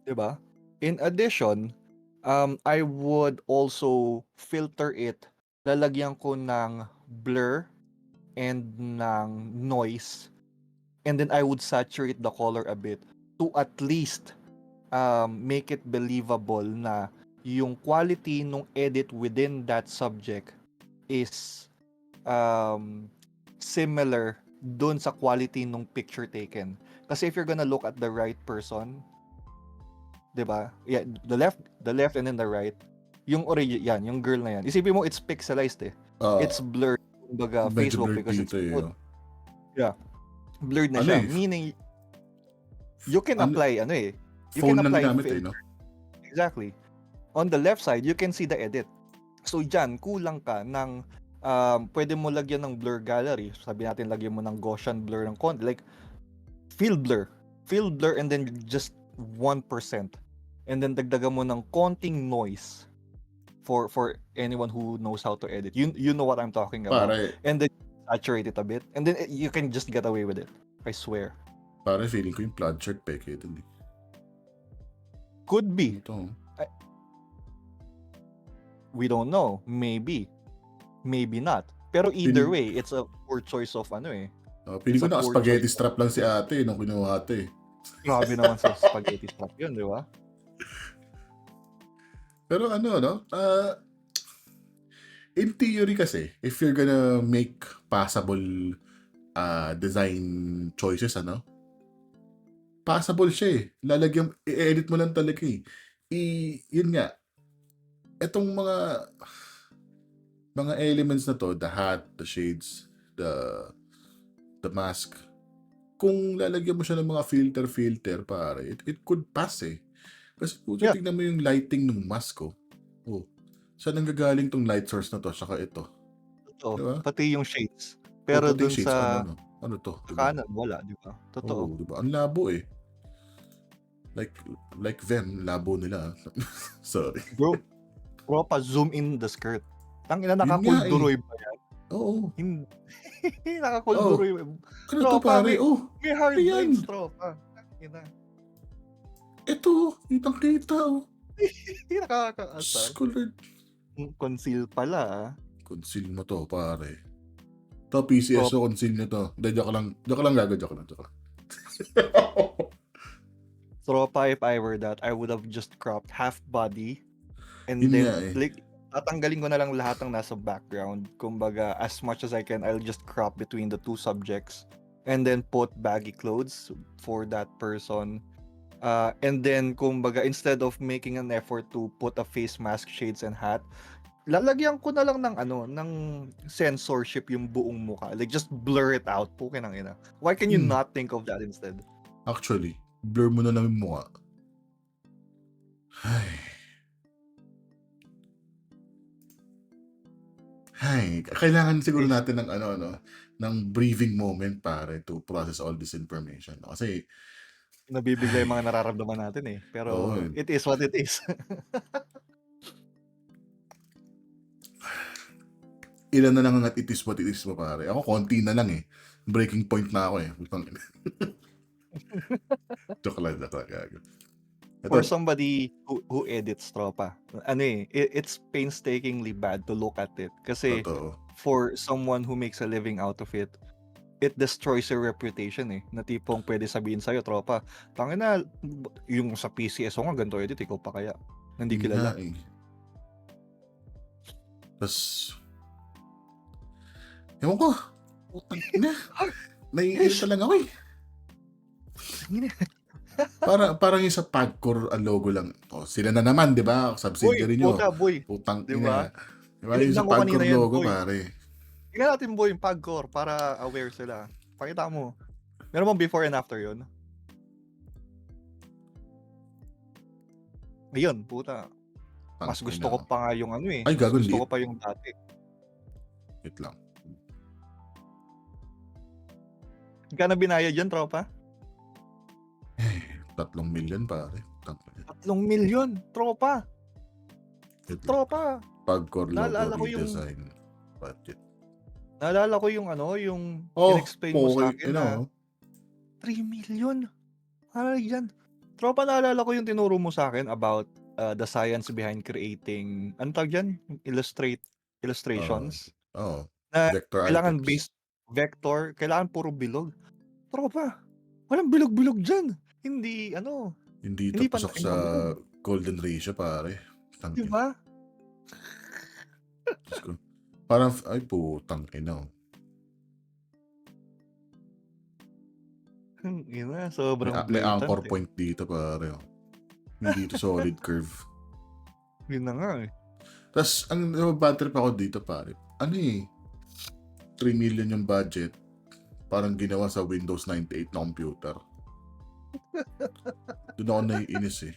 'di ba? In addition, I would also filter it. Lalagyan ko ng blur and ng noise. And then I would saturate the color a bit to at least make it believable na yung quality nung edit within that subject is similar dun sa quality nung picture taken. Kasi if you're gonna look at the right person, 'di ba? Yeah, the left and then the right. Yung girl na yan. Isipin mo it's pixelized It's blurred kumbaga Medyo Facebook blurred because it's dito eh. good. Yeah. Blurred na Ano siya. eh, Meaning you can ano, apply you phone can lang apply ginamit eh, no? Exactly. On the left side, you can see the edit. So diyan kulang ka ng pwede mo lagyan ng blur gallery. Sabi natin lagyan mo ng Gaussian blur ng konti, like field blur. Field blur and then just 1%. And then dagdagan mo ng konting noise for anyone who knows how to edit. You know what I'm talking about. Pare, And then saturate it a bit and then you can just get away with it. I swear. feeling ko yung plaid shirt peke dun eh. Could be. Ito. I- we don't know. Maybe not. Pero either way, it's a poor choice of Feeling It's ko a poor naka-spaghetti choice. strap lang si ate nung kinuha ate. Grabe naman sa spaghetti strap yun, di ba? Pero ano, no? In theory kasi, if you're gonna make passable design choices, passable siya eh. I-edit mo lang talaga eh. Yun nga, etong mga elements na to, the hat, the shades, the mask, kung lalagyan mo siya ng mga filter, pare, it could pass eh. Kasi puto, Yeah. tignan mo yung lighting ng mask ko. Oh, saan nanggagaling tong light source na to, saka ito. Totoo. Diba? Pati yung shades. Pero Pati dun shades, sa ano to, sa diba? kanan, wala, di ba? Totoo. Oh, diba? Ang labo eh. Like them, labo nila. Sorry. Bro, pa zoom in the skirt. Tangina, Yun nga nakakulduroy ba yan? Oo. Hindi. Oh, Nakakulduroy. ano to pare? May hard ayan. lines, tropa. Tangina. Ito, kitang-kita oh. Nakakaasar. Scholar. Conceal pala Conceal mo to, pare. To, PCS to, conceal nyo to. Joke lang. Tropa, if I were that, I would have just cropped half body and Yun then nga eh. like tatanggalin ko na lang lahat ng nasa background. Kumbaga, as much as I can, I'll just crop between the two subjects and then put baggy clothes for that person. And then, kumbaga, instead of making an effort to put a face mask, shades, and hat, lalagyan ko na lang ng censorship yung buong mukha. Like, just blur it out. Pukin ang ina. Why can you not think of that instead? Actually, blur mo na lang yung mukha. Kailangan siguro natin ng ng breathing moment pare to process all this information. Kasi Nabibigla yung mga nararamdaman natin Pero it is what it is. Ilan na lang ang it is what it is mo pare. Ako konti na lang eh. Breaking point na ako eh. Joke lang, gago. For Ito, somebody who edits, tropa, ano it's painstakingly bad to look at it. Kasi totoo. for someone who makes a living out of it, it destroys your reputation na tipong pwede sabihin sa'yo, tropa, tangina, yung sa PCSO nga ganito edit, ikaw pa kaya? Hindi Yun nga kilala. eh. Tapos, ewan ko, putang ina. Naiinit lang ako eh. Tangina. Parang yung sa Pagcor, ang logo lang. Oh, sila na naman, di ba? Boy, Subsidiary nyo. puta, boy. Putang Di ba? ina. Di ba yung sa Tinignan ko Pagcor kanina yan, logo, boy. pare? Tingnan natin, boy, yung Pagcor para aware sila. Pakita mo. Meron bang before and after yun? Ayun, puta. Mas Tangina. gusto ko pa nga yung ano Ay, Mas gago, gusto liit. ko pa yung dati. Wait lang. Magkano binayad yan, tropa? 3 million, pare. Tangina. 3 milyon, tropa. Wait lang. Tropa. Pagcor logo Naalala ko yung redesign. Budget. Naalala ko yung yung Oh, in-explain mo sa okay. akin na 3 million. Ano yan? Tropa, naalala ko yung tinuro mo sa akin about the science behind creating, ano tawag dyan? Illustrations. Oh, Na vector kailangan items. based vector, kailangan puro bilog. Tropa, walang bilog-bilog dyan. Hindi, Hindi ito hindi pasok pantay sa na bilog. golden ratio, pare. Di Tangina. ba? Diyos ko. Parang, ay putang ina. Ina, sobrang May anchor blatant point dito, pare. Oh. Hindi ito solid curve. Yun na nga Tapos, ang bad trip ako dito, pare. 3 million yung budget. Parang ginawa sa Windows 98 na computer. Doon ako naiinis eh.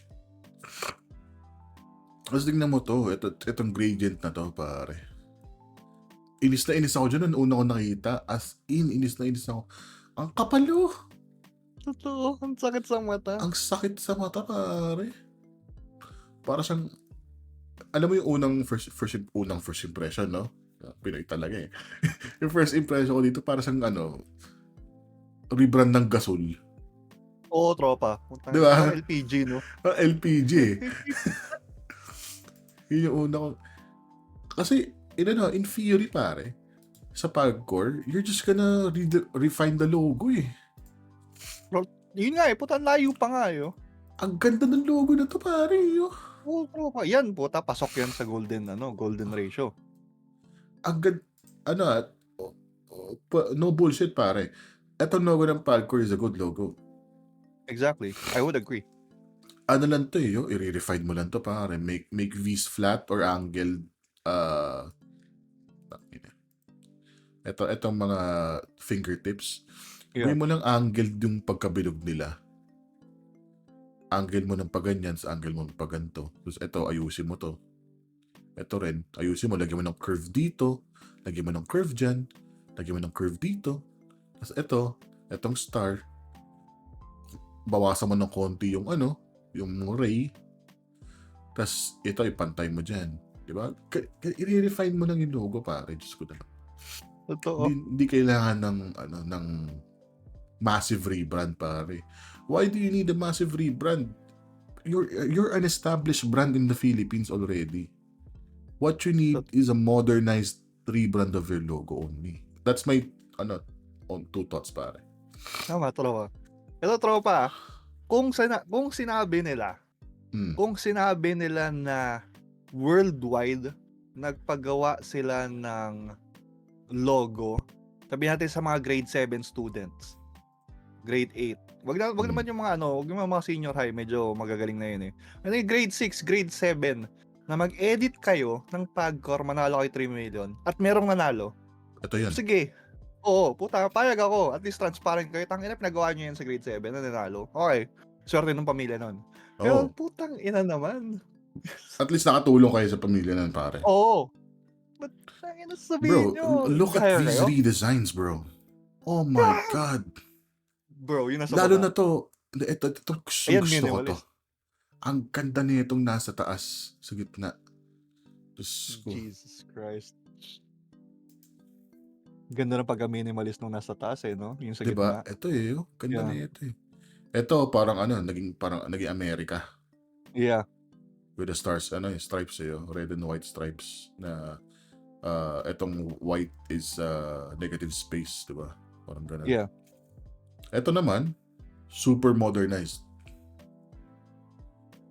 Tapos tingnan mo to, itong gradient na to, pare. Inis na inis ako dyan nung una ko nakita. As in, inis na inis ako. Ang kapalo! Totoo, ang sakit sa mata. Ang sakit sa mata, pare. Para siyang, alam mo yung unang first impression, no? Pinoy talaga eh. Yung first impression ko dito, para siyang rebrand ng gasol. Oo, tropa. Di ba? Parang LPG, no? LPG eh. Yun yung una ko. Kasi, in theory, pare, sa Pagcor, you're just gonna refine the logo eh. Yun nga puta, layo pa nga Ang ganda ng logo na to, pare. Oo, tropa. Yan, puta, pasok yan sa golden ratio. Ang ganda, no bullshit, pare. Etong logo ng Pagcor is a good logo. Exactly. I would agree. Ano lang to i-refine mo lang to, pare. Make V's flat or angled. Etong mga fingertips. Yeah. Gawin mo lang angled yung pagkabilog nila. Angle mo ng paganyan sa angle mo ng paganto. Tapos ito, ayusin mo to. Ito rin, ayusin mo. Lagyan mo ng curve dito. Lagyan mo ng curve dyan. Lagyan mo ng curve dito. Tapos etong star. Bawasan mo ng konti yung yung ray. Tapos ito, ipantay mo dyan. Diba? I-refine mo lang yung logo, pare. Diyos ko na lang. Totoo. Hindi kailangan ng massive rebrand, pare. Why do you need a massive rebrand? You're an established brand in the Philippines already. What you need is a modernized rebrand of your logo only. That's my two thoughts, pare. Tama, tropa. Ito, tropa, kung sinabi nila na worldwide nagpagawa sila ng logo, sabihin natin sa mga grade 7 students, grade 8. Wag naman yung mga wag yung mga senior high, medyo magagaling na yun eh. Ano yung grade 6, grade 7 na mag-edit kayo ng Pagcor, manalo kayo 3 million at merong nanalo. Ito yan. Sige. Oo, puta, payag ako. At least transparent kayo. Tangina, pinagawa nyo yan sa grade 7 na nanalo. Okay. Swerte ng pamilya nun. Pero putang ina naman. At least nakatulong kayo sa pamilya nun, pare. Oo. But tangina, sabihin nyo. Bro, look at these redesigns, bro. Oh my God. Bro, yun nasa Lalo baba. na to. Ito gusto ko to. Ang ganda nitong nasa taas, sa gitna. Jesus Christ. Ganda ng pagka-minimalist nung nasa taas no? Yung sa diba? gitna. Ito ganda na ito Ito parang naging America Yeah. with the stars, yung stripes red and white stripes na etong white is negative space, di ba? Parang ganun. Yeah. Ito naman, super modernized.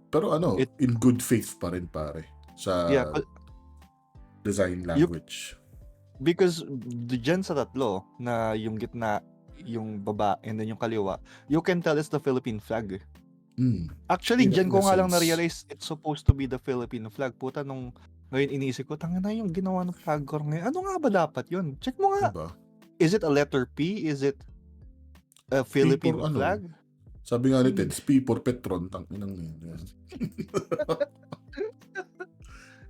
Pero It in good faith pa rin pare sa yeah, design you language. because diyan sa tatlo na yung gitna, yung baba, and then yung kaliwa, you can tell it's the Philippine flag. Actually, diyan In ko a nga lang sense. na-realize it's supposed to be the Philippine flag. Puta, nung ngayon iniisip ko, tangina yung ginawa ng flag ko ngayon. Ano nga ba dapat yun? Check mo nga. Diba? Is it a letter P? Is it a P Philippine for flag? sabi nga ni Teds, P for Petron, tanginang yan.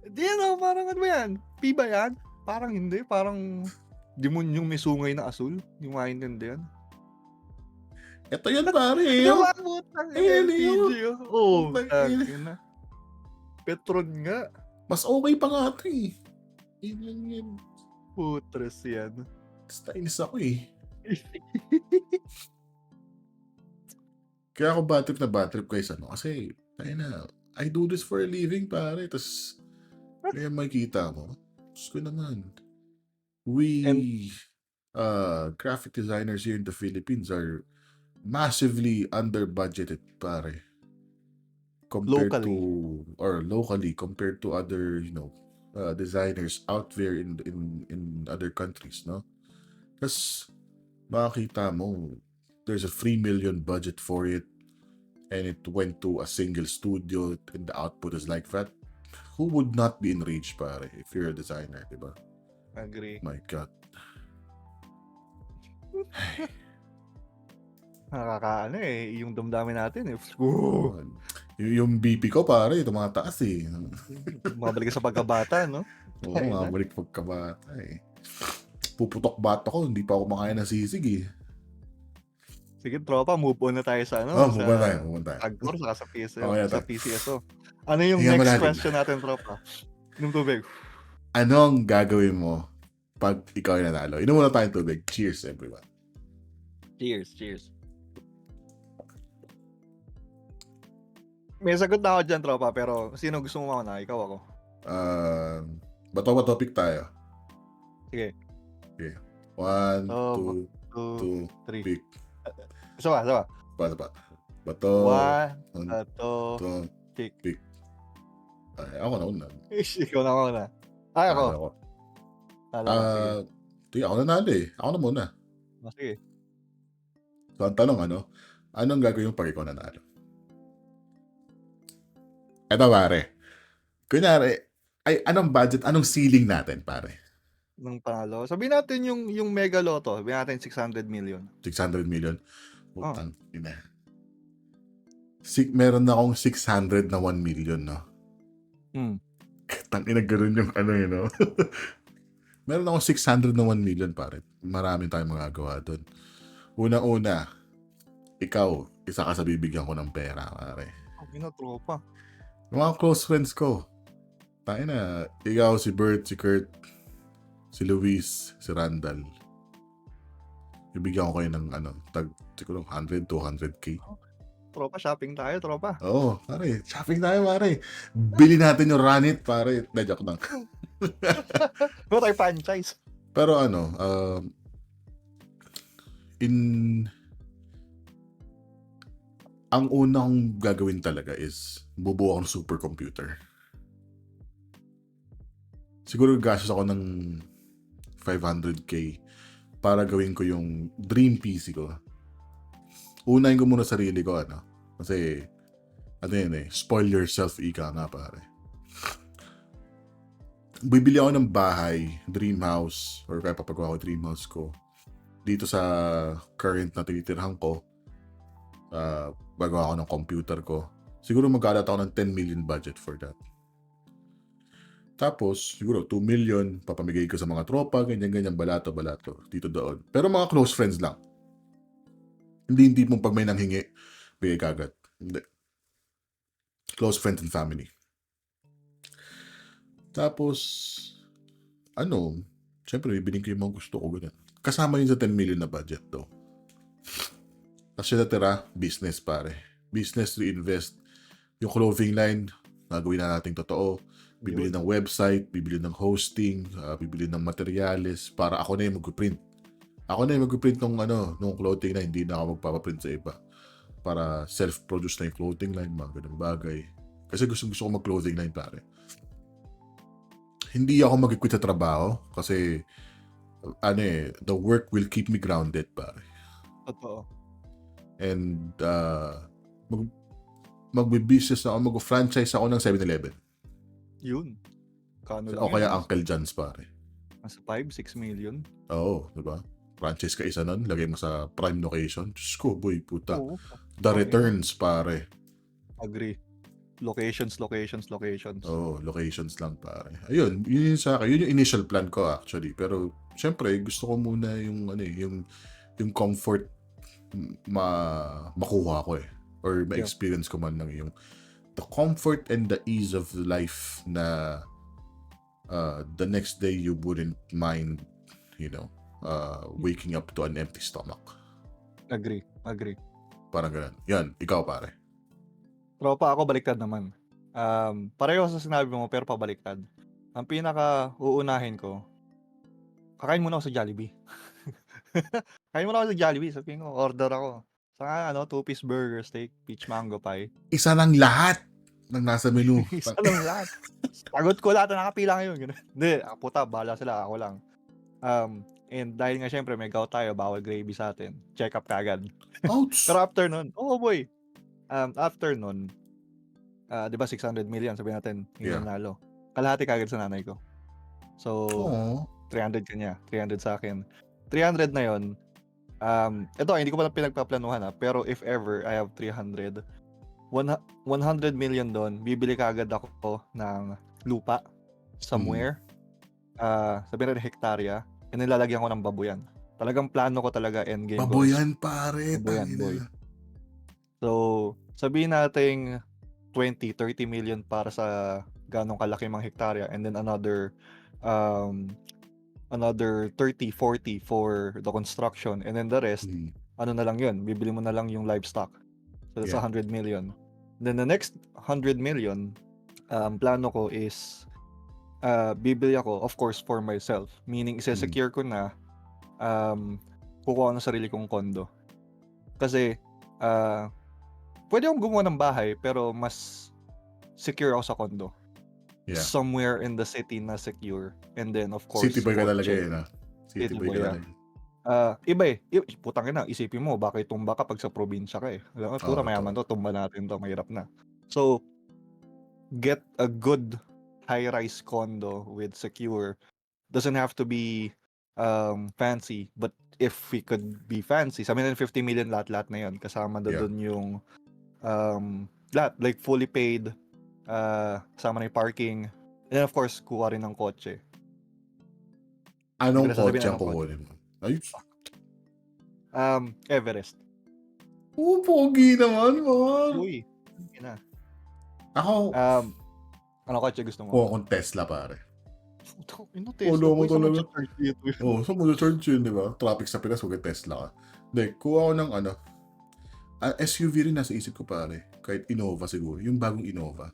Di parang ano ba yan? P ba yan? Parang hindi. Parang demonyong may sungay na asul. Hindi mo maintindihan. Ito yan pare Di ba? Putang ina, LPG. Oh, Putang ina. tangina. Petron nga. Mas okay pa nga ito eh. Yan. Putres yan. Stylist ako eh. Kaya ako bad trip guys, kasi, I do this for a living, pare. Tapos, kaya makikita mo. Diyos ko naman. We, graphic designers here in the Philippines are massively under-budgeted, pare. Locally, compared to other, designers out there in other countries, no? Tapos, makakita mo, there's a 3 million budget for it, and it went to a single studio, and the output is like that. Who would not be enraged, pare, if you're a designer, diba? Agree. My God. Nakakaano yung damdamin natin eh. Yung BP ko, pare, tumataas eh. Mabalik sa pagkabata, no? Oo, mabalik pagkabata eh. Puputok bata ko, hindi pa ako makain ng sisig eh. Sige, tropa, move on na tayo sa move on tayo. Agcor, saka sa PCSO. Okay, sa PCSO. Ano yung Hinga next natin. question natin, tropa? Inom tubig. Anong gagawin mo pag ikaw ay nanalo? Inom muna tayong tubig. Cheers, everyone. Cheers. May sagot na ako dyan, tropa, pero sino gusto mo mauna? Ikaw ako. Bato ba topic tayo? Sige. 1, 2, 3. pick. Isa ba? Bato. 1, bato, pick. Ay, ako na una. Ikaw na una. Ay, ako. Sige, ako nanalo eh. Ako na muna. Sige. So, ang tanong, anong gagawin mo pag ikaw nanalo? Eto, pare. Kunyari, anong budget, anong ceiling natin, pare? Nung panalo. Sabihin natin yung mega lotto. Sabihin natin 600 million. 600 million? Putang ina. Meron na akong 600 na 1 million, no? Tangina, gano'n yung no? Meron akong 600 na 1 million, pare. Marami tayong magagawa doon. Una-una, ikaw, isa ka sa bibigyan ko ng pera, pare. Tropa. Yung mga close friends ko. Tangina, ikaw, si Bert, si Kurt, si Luis, si Randall. Ibigyan ko kayo ng siguro 100, 200k. Tropa, shopping tayo, tropa. Oo, pare. Shopping tayo, pare. Bili natin yung Ranit, pare. Joke lang. Pero tayo franchise. Pero ang unang gagawin talaga is bubuo ako ng supercomputer. Siguro gastos ako ng 500k para gawin ko yung dream PC ko. Unahin ko muna sarili ko, kasi, spoil yourself, ika nga, pare. Bibili ako ng bahay, dream house, or kaya papagawa ko dream house ko, dito sa current na tinitirhan ko, gagawa ako ng computer ko. Siguro mag-alat ako ng 10 million budget for that. Tapos, siguro 2 million, papamigay ko sa mga tropa, ganyan-ganyan, balato, dito doon. Pero mga close friends lang. Hindi mong pag may nanghingi, bigay kagad. Hindi. Close friends and family. Tapos, syempre, bibiling ko yung mga gusto ko, ganyan. Kasama yun sa 10 million na budget, though. Tapos yung natira, business pare. Business to invest. Yung clothing line, gagawin na natin totoo. Bibili Yun. ng website, bibili ng hosting, bibili ng materyales para ako na yung mag-print. Ako na yung mag-print nung clothing line, hindi na ako magpapaprint sa iba. Para self-produce na yung clothing line, mga ganung bagay. Kasi gusto ko mag-clothing line pare. Hindi ako mag-quit sa trabaho kasi the work will keep me grounded pare. Totoo. And magbe-business ako, mag-franchise ako ng 7-Eleven. Yun. Kano lang O kaya yun? Uncle John's pare. Nasa 5-6 million. Oo, di ba? Franchise ka isa nun, lagay mo sa prime location. Diyos ko, boy, puta. Oo. The Tangina. returns, pare. Agree. Locations. Oo, locations lang, pare. Ayun, yun yung sa akin. Yun yung initial plan ko, actually. Pero, syempre, gusto ko muna yung comfort makuha ko eh. Or ma-experience ko man lang yung the comfort and the ease of life na the next day you wouldn't mind, waking up to an empty stomach. Agree. Parang ganun. Yan, ikaw pare. Tropa, ako baliktad naman. Pareho sa sinabi mo pero pabaliktad. Ang pinaka-uunahin ko, kakain muna ako sa Jollibee. Kain muna ako sa Jollibee. Sabihin ko, order ako. Saka 2-piece burger, steak, peach mango pie. Isa lang lahat ng nasa menu. Isa lang lahat. Sagot ko lahat na nakapila ngayon. Ganun. Hindi, puta, bahala sila. Ako lang. And dahil nga syempre may gout tayo, bawal gravy sa atin. Check up kagad. Ouch! Pero after nun, boy. After nun, di ba 600 million, sabihin natin, yung nanalo. Kalahati kagad sa nanay ko. So, Oo. 300 kanya, 300 sa akin. 300 na yon. Ito, hindi ko pala pinagpaplanuhan pero if ever I have 300, 100 million doon, bibili kagad ako ng lupa somewhere. Sabihin natin hektarya, and then lalagyan ko ng baboyan. Talagang plano ko talaga endgame ko. Baboyan pare. Baboyan, tangina. boy. So, sabihin natin 20-30 million para sa ganong kalaki mga hektarya, and then another 30-40 for the construction, and then the rest ano na lang yun, bibili mo na lang yung livestock. So that's 100 million. Then the next 100 million, plano ko is bibili ako, of course, for myself. Meaning, isa-secure ko na kukuha ng sarili kong kondo. Kasi pwede akong gumawa ng bahay pero mas secure ako sa kondo. Yeah. Somewhere in the city na secure. And then, of course, City boy ka talaga City boy ka talaga. Iba putang ina, isipin mo, baka itumba ka pag sa probinsya ka Alam mo, pura mayaman to, tumba natin to, mahirap na. So, get a good high-rise condo with secure. Doesn't have to be fancy, but if we could be fancy, sabi natin 50 million lahat-lahat na yun. Kasama doon yung lahat, like fully paid, kasama na yung parking, and of course, kuha rin ng kotse. Anong kotse ang kukunin mo? Ayos. Everest. Pogi naman, man. Uy, na. Ako, ano kotse gusto mo? kuha akong Tesla, pare. Tesla, mo talaga. Sa mo charge yun, di ba? Traffic sa Pinas, huwag Tesla ka. Hindi, kuha ko ng SUV rin nasa isip ko, pare. Kahit Innova siguro. Yung bagong Innova.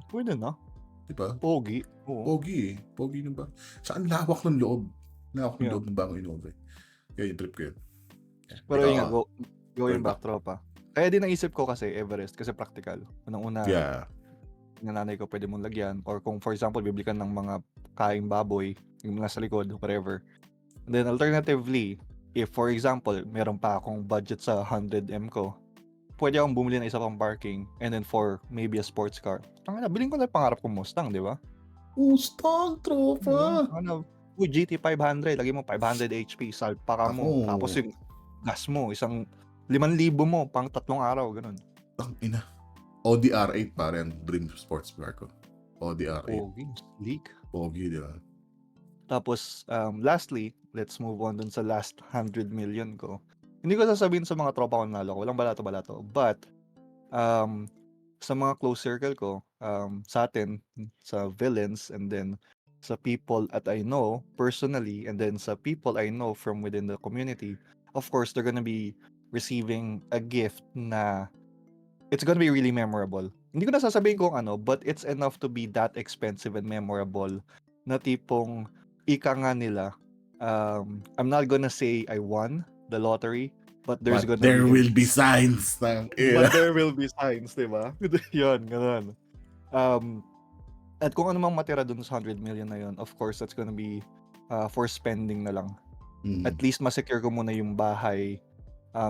Pwede na. Di ba? Pogi. Oo. Pogi ng ba? Saan lawak ng loob? Lawak ng loob ng bagong Innova. Kaya yung trip ko yun. Pero yun nga, going back, tropa. Kaya din naisip ko kasi Everest, kasi practical. Unang-una, yung nanay ko pwede mong lagyan. Or kung for example, bibili ka ng mga kaing baboy, yung mga sa likod, whatever. And then alternatively, if for example, meron pa akong budget sa 100M ko, pwede akong bumili ng isa pang parking, and then for maybe a sports car. Bilhin ko na yung pangarap kong Mustang, di ba? Mustang, tropa! GT 500, lagi mo 500 HP, salpa ka mo. Tapos yung gas mo, isang 5,000 mo, pang 3 araw, ganun. Ina. Audi R8 pare ang dream sports car ko. Audi R8. Pogi, sleek. Pogi, di ba? Tapos, lastly, let's move on dun sa last 100 million ko. Hindi ko sasabihin sa mga tropa ko nalo ko, walang balato-balato. But, sa mga close circle ko, sa atin, sa villains, and then sa people that I know personally, and then sa people I know from within the community, of course, they're gonna be receiving a gift na it's gonna be really memorable. Hindi ko na sasabihin kung ano, but it's enough to be that expensive and memorable na tipong ika nga nila, I'm not gonna say I won the lottery, but there's But gonna there be will be signs ng but there will be signs, di ba? Yun, ganun. At kung ano mang matira dun sa 100 million na yun, of course, that's gonna be for spending na lang. At least masecure ko muna yung bahay,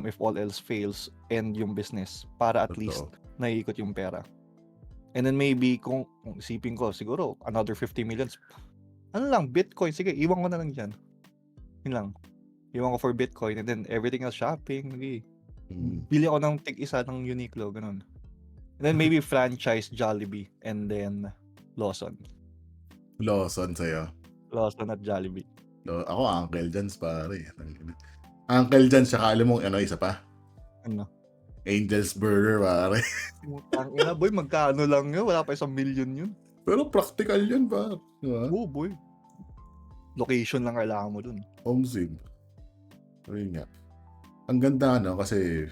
if all else fails, and yung business para at least Totoo. naiikot yung pera. And then maybe kung isipin ko, siguro another 50 millions. Ano lang, Bitcoin. Sige, iwan ko na lang dyan. Yun lang. Iwan ko for Bitcoin and then everything else shopping. Okay. Bili ako ng tig-isa ng Uniqlo, ganun. And then maybe franchise Jollibee and then Lawson. Lawson sa'yo. Lawson at Jollibee. Ako, Uncle John's, pare. Uncle John's, saka alam mo, isa pa? Ano? Angel's Burger, pare. Ang ina, boy, magkano lang yun? Wala pa 1 million yun. Pero practical yun, pare. Diba? Oo, boy. Location lang kailangan mo dun. Home sim. Ayun nga. Ang ganda, kasi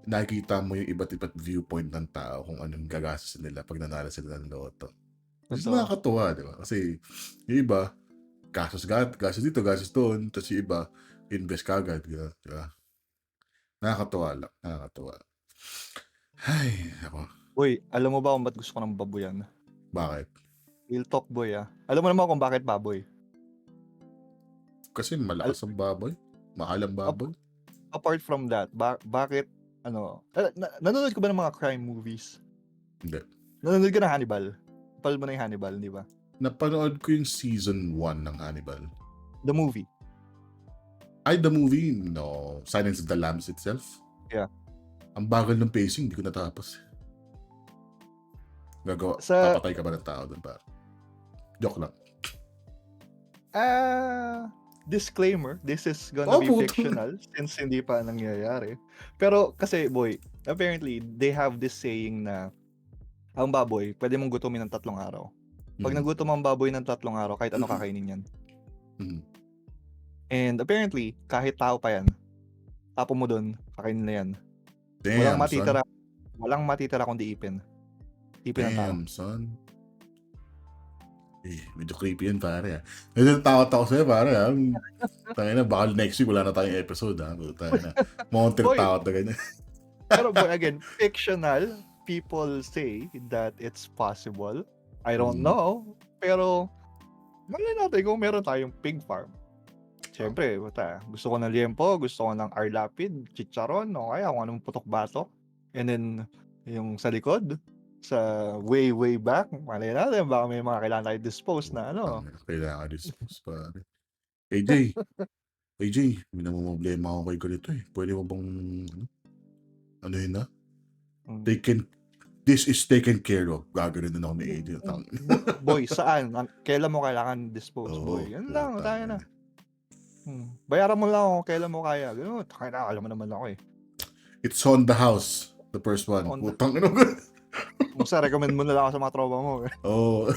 nakikita mo yung iba't iba't viewpoint ng tao kung anong gagastos nila pag nanalo sila ng Lotto. Kasi nakakatuwa, di ba? Kasi yung iba, gastos dito, gastos doon, tapos yung iba, invest kagad, di ba? Nakakatuwa lang, nakakatuwa. Ay, ako. Boy, alam mo ba kung ba't gusto ko ng baboyan? Bakit? Real talk, boy, ah. Alam mo naman kung bakit baboy? Kasi malakas ang baboy. Mahal ang baboy. Apart from that, bakit, nanonood ko ba ng mga crime movies? Hindi. Nanonood ka ng Hannibal? Napal mo na yung Hannibal, di ba? Napanood ko yung season 1 ng Hannibal. The movie. The movie? No. Silence of the Lambs itself? Yeah. Ang bagal ng pacing, hindi ko natapos. Papatay ka ba ng tao doon, pare? Joke lang. Disclaimer, this is gonna be fictional since hindi pa nangyayari. Pero kasi, boy, apparently, they have this saying na ang baboy, pwede mong gutumin ng 3 araw. Pag nagutom ang baboy ng 3 araw, kahit ano kakainin yan. And apparently, kahit tao pa yan, tapo mo dun, kakainin na yan. Damn, Walang matitira kundi ipin. Ipin ng tao. Damn, son. Medyo creepy yan, pare. Medyo takot ako sa'yo, pare. Tangina, baka next week wala na tayong episode, ha? Tangina. Monster takot na ganyan. Pero boy, again, fictional, people say that it's possible. I don't know. Pero, malay natin kung meron tayong pig farm. Siyempre, gusto ko ng liempo, gusto ko ng arlapid, chicharon, o kaya kung anong putok-batok. And then, yung sa likod, sa way back, malay natin, baka may mga kailangan tayo dispose na, Kailangan dispose, pare. AJ, may namumblema ako kay ganito eh. Pwede mo bang, ano yun na? This is taken care of. Gagawin din ako ni AJ. Boy, saan? Kailan mo kailangan dispose, boy? Yan lang, tayo na. Bayaran mo lang ako kailan mo kaya. Ganun, alam mo naman ako eh. It's on the house. The first one. Putang ino. Musa, recommend mo na lang ako sa mga tropa mo. Oo.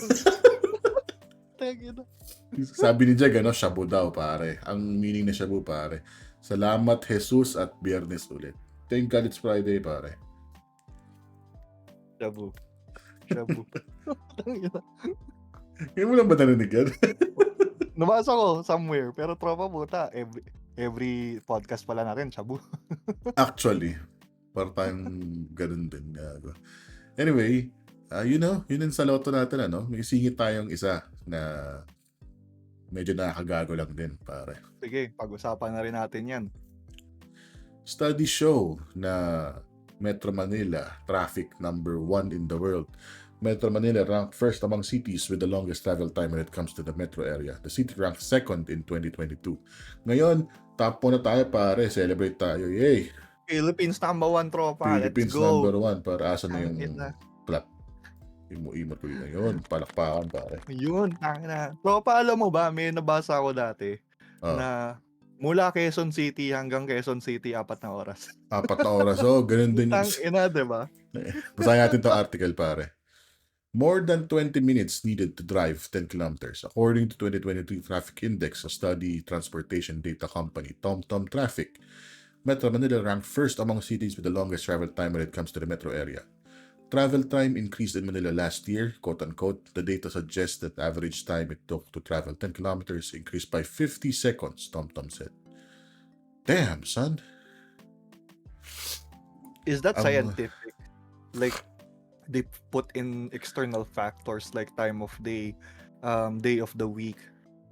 Sabi ni Jag, shabu daw, pare. Ang meaning na shabu, pare. Salamat, Jesus, at Biyernes ulit. Thank God it's Friday, pare. Shabu. Hindi mo lang ba narinig yan? Nabasa ko somewhere, pero tropa puta, every podcast pala natin, shabu. Actually, para tayong ganun din. Anyway, yun yung sa Lotto natin, may singit tayong isa na medyo nakakagago lang din, pare. Sige, pag-usapan na rin natin yan. Study show na Metro Manila, traffic number 1 in the world. Metro Manila ranked first among cities with the longest travel time when it comes to the metro area. The city ranked second in 2022. Ngayon, top 1 na tayo, pare. Celebrate tayo. Yay! Philippines number 1, tropa. Philippines Let's go. number 1. Para asa na yung clap. Imo-imo ko yun. Palakpakan, pare. Yun, tangina. Tropa, alam mo ba, may nabasa ako dati na mula Quezon City hanggang Quezon City, 4 na oras. 4 na oras. Ganun din. Tangina, diba? Basahin natin to article, pare. More than 20 minutes needed to drive 10 kilometers, according to 2023 Traffic Index, a study transportation data company TomTom Traffic. Metro Manila ranked first among cities with the longest travel time when it comes to the metro area. Travel time increased in Manila last year, quote unquote. The data suggests that the average time it took to travel 10 kilometers increased by 50 seconds, TomTom said. Damn, son. Is that Um, scientific? Like, they put in external factors like time of day, day of the week,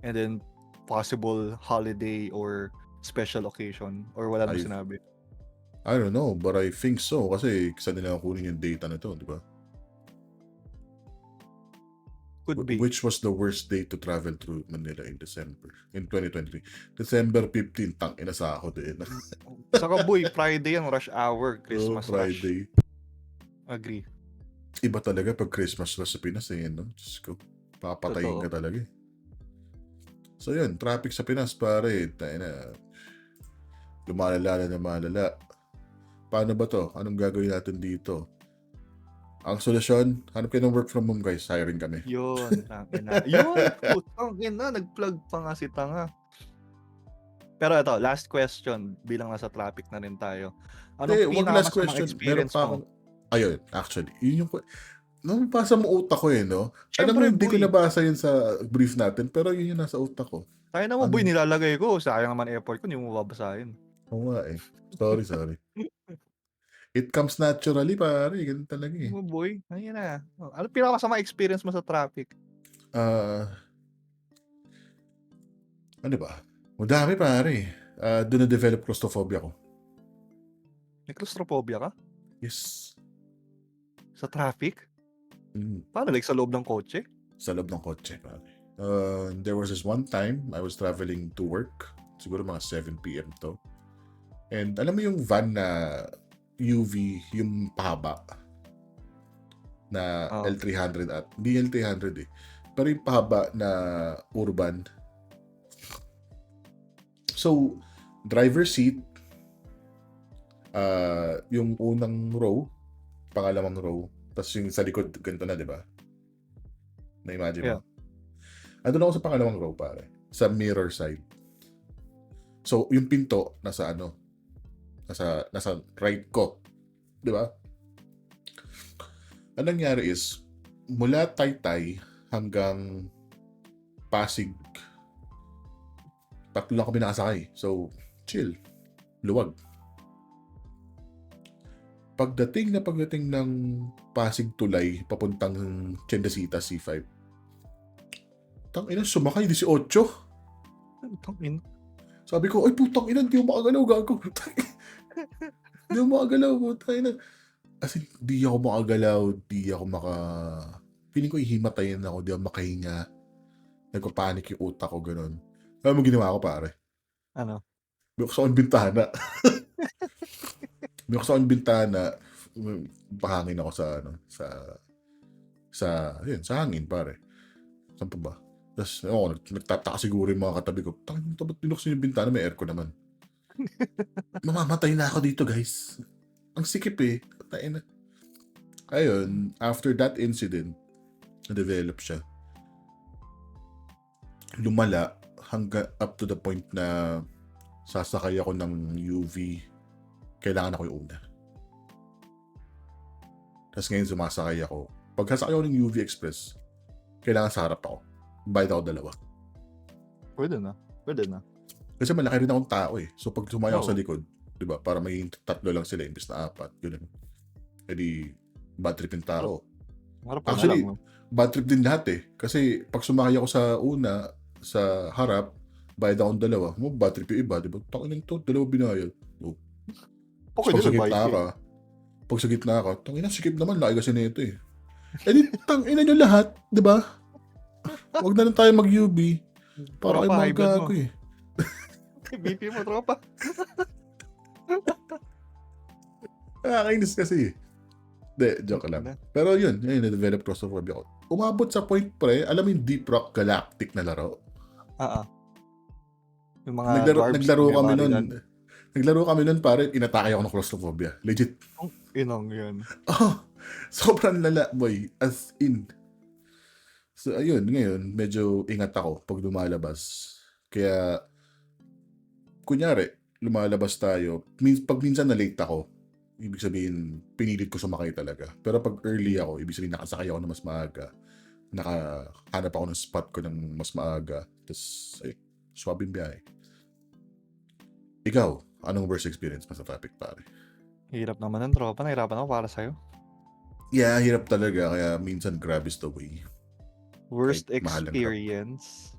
and then possible holiday or special occasion, or wala nang I sinabi? I don't know, but I think so kasi saan nila kunin yung data na to, di ba? Could be. Which was the worst day to travel through Manila in December, in 2023? December 15, tangina sa ako din. Saka boy, Friday ang rush hour, Oh, Christmas rush. Friday. Agree. Iba talaga pag Christmas rush sa Pinas eh, no? Diyos ko, papatayin ka Totoo. talaga eh. So yun, traffic sa Pinas pare, tayo na. Lumalala na malala. Paano ba to? Anong gagawin natin dito? Ang solusyon, hanap kayo ng work from home guys, hiring kami. Yun, tangina. Yun, putang ina, nag-plug pa nga si tanga. Pero ito, last question, bilang nasa traffic na rin tayo. Hindi, Anong wag last pinakamasamang question. Meron experience pa mo? akong, ayun, actually, yun yung, nabasa mo utak ko eh, no? Alam mo, Siyempre, hindi ko boy. nabasa yun sa brief natin, pero yun yung nasa utak ko. Tayo naman, boy, nilalagay ko. Sayang naman effort ko, hindi mo babasahin. Oo nga eh. Sorry. It comes naturally, pare. Ganun talaga eh. Mo, boy. Ayun na. Ano pinakamasamang experience mo sa traffic? Ano ba? Madami, pare. Doon na-develop claustrophobia ko. May claustrophobia ka? Yes. Sa traffic? Mm. Paano? Like sa loob ng kotse? Sa loob ng kotse, pare. There was this one time, I was traveling to work. Siguro mga 7 p.m. to. And alam mo yung van na UV, yung pahaba na Oh. L300 at hindi L300 eh. Pero yung pahaba na urban. So, driver seat, yung unang row, pangalawang row, tapos yung sa likod, ganito na, di ba? Na-imagine mo? Yeah. Andun ako sa pangalawang row, pare. Sa mirror side. So, yung pinto, nasa right ko. Di ba? Ang nangyari is, mula Taytay hanggang Pasig, tatlo lang kami nakasakay. So, chill. Luwag. Pagdating ng Pasig Tulay, papuntang Chendesita C5, tangina, sumakay 18. Tangin. Sabi ko, ay putang ina, di mo makagalaw, gago. Di mo makagalaw, putang ina. As in, di ako makagalaw, feeling ko ihimatayin ako, di ako makahinga. Nagpapanik yung utak ko, ganun. Alam mo ginawa ko, pare? Ano? Binuksan ko yung bintana. Binuksan ko yung bintana, pahangin ako sa hangin, pare. Saan pa ba? Tapos, nagtataka siguro yung mga katabi ko, tangin mo, ba't binuksan yung bintana? May aircon naman. Mamamatay na ako dito, guys. Ang sikip eh. Patay na. Ayun, after that incident, na-develop siya. Lumala hanggang up to the point na sasakay ako ng UV. Kailangan ako yung una. Tapos ngayon sumasakay ako. Pag sasakay ako ng UV Express, kailangan sa harap ako. Bayad ako dalawa. Pwede na. Kasi malaki rin akong tao eh. So pag sumaya ako Oo. sa likod, di ba? Para may tatlo lang sila imbes na 4. Ganun. E di, bad trip yung tao. Harap ka na Actually, lang, no? bad trip din lahat eh. Kasi pag sumakay ako sa una, sa harap, bayad akong dalawa. Bad trip yung iba, di ba? Tangin to, dalawa binayad. Okay, Pag sa din gitna nag-bike ka, tangina, sikip naman, laki kasi nito eh. Eh di, tangina nyo lahat, di ba? Huwag na lang tayo mag-UB. Para kayo Tropa, mga high blood gago mo. eh. BP mo, tropa. Nakakainis kasi. Hindi, joke lang. Pero yun, na-develop claustrophobia ko. Umabot sa point pre, alam mo yung Deep Rock Galactic na laro? Yung mga dwarves Naglaro kami nun pare, inatake ako ng claustrophobia. Legit. Inong yun. Oh, Sobrang lala, boy. As in. So, ayun, ngayon, medyo ingat ako pag lumalabas. Kaya, kunyari, lumalabas tayo, pag minsan na-late ako, ibig sabihin, pinilit ko sumakay talaga. Pero pag early ako, ibig sabihin, nakasakay ako na mas maaga. Nakahanap ako ng spot ko ng mas maaga. Tapos, ay, swab yung biyahe. Ikaw, anong worst experience mo sa traffic, pare? Hirap naman ng tropa. Nahirapan ako para sa'yo. Yeah, hirap talaga. Kaya minsan grab is the way. Worst Kahit mahal ang grab. experience.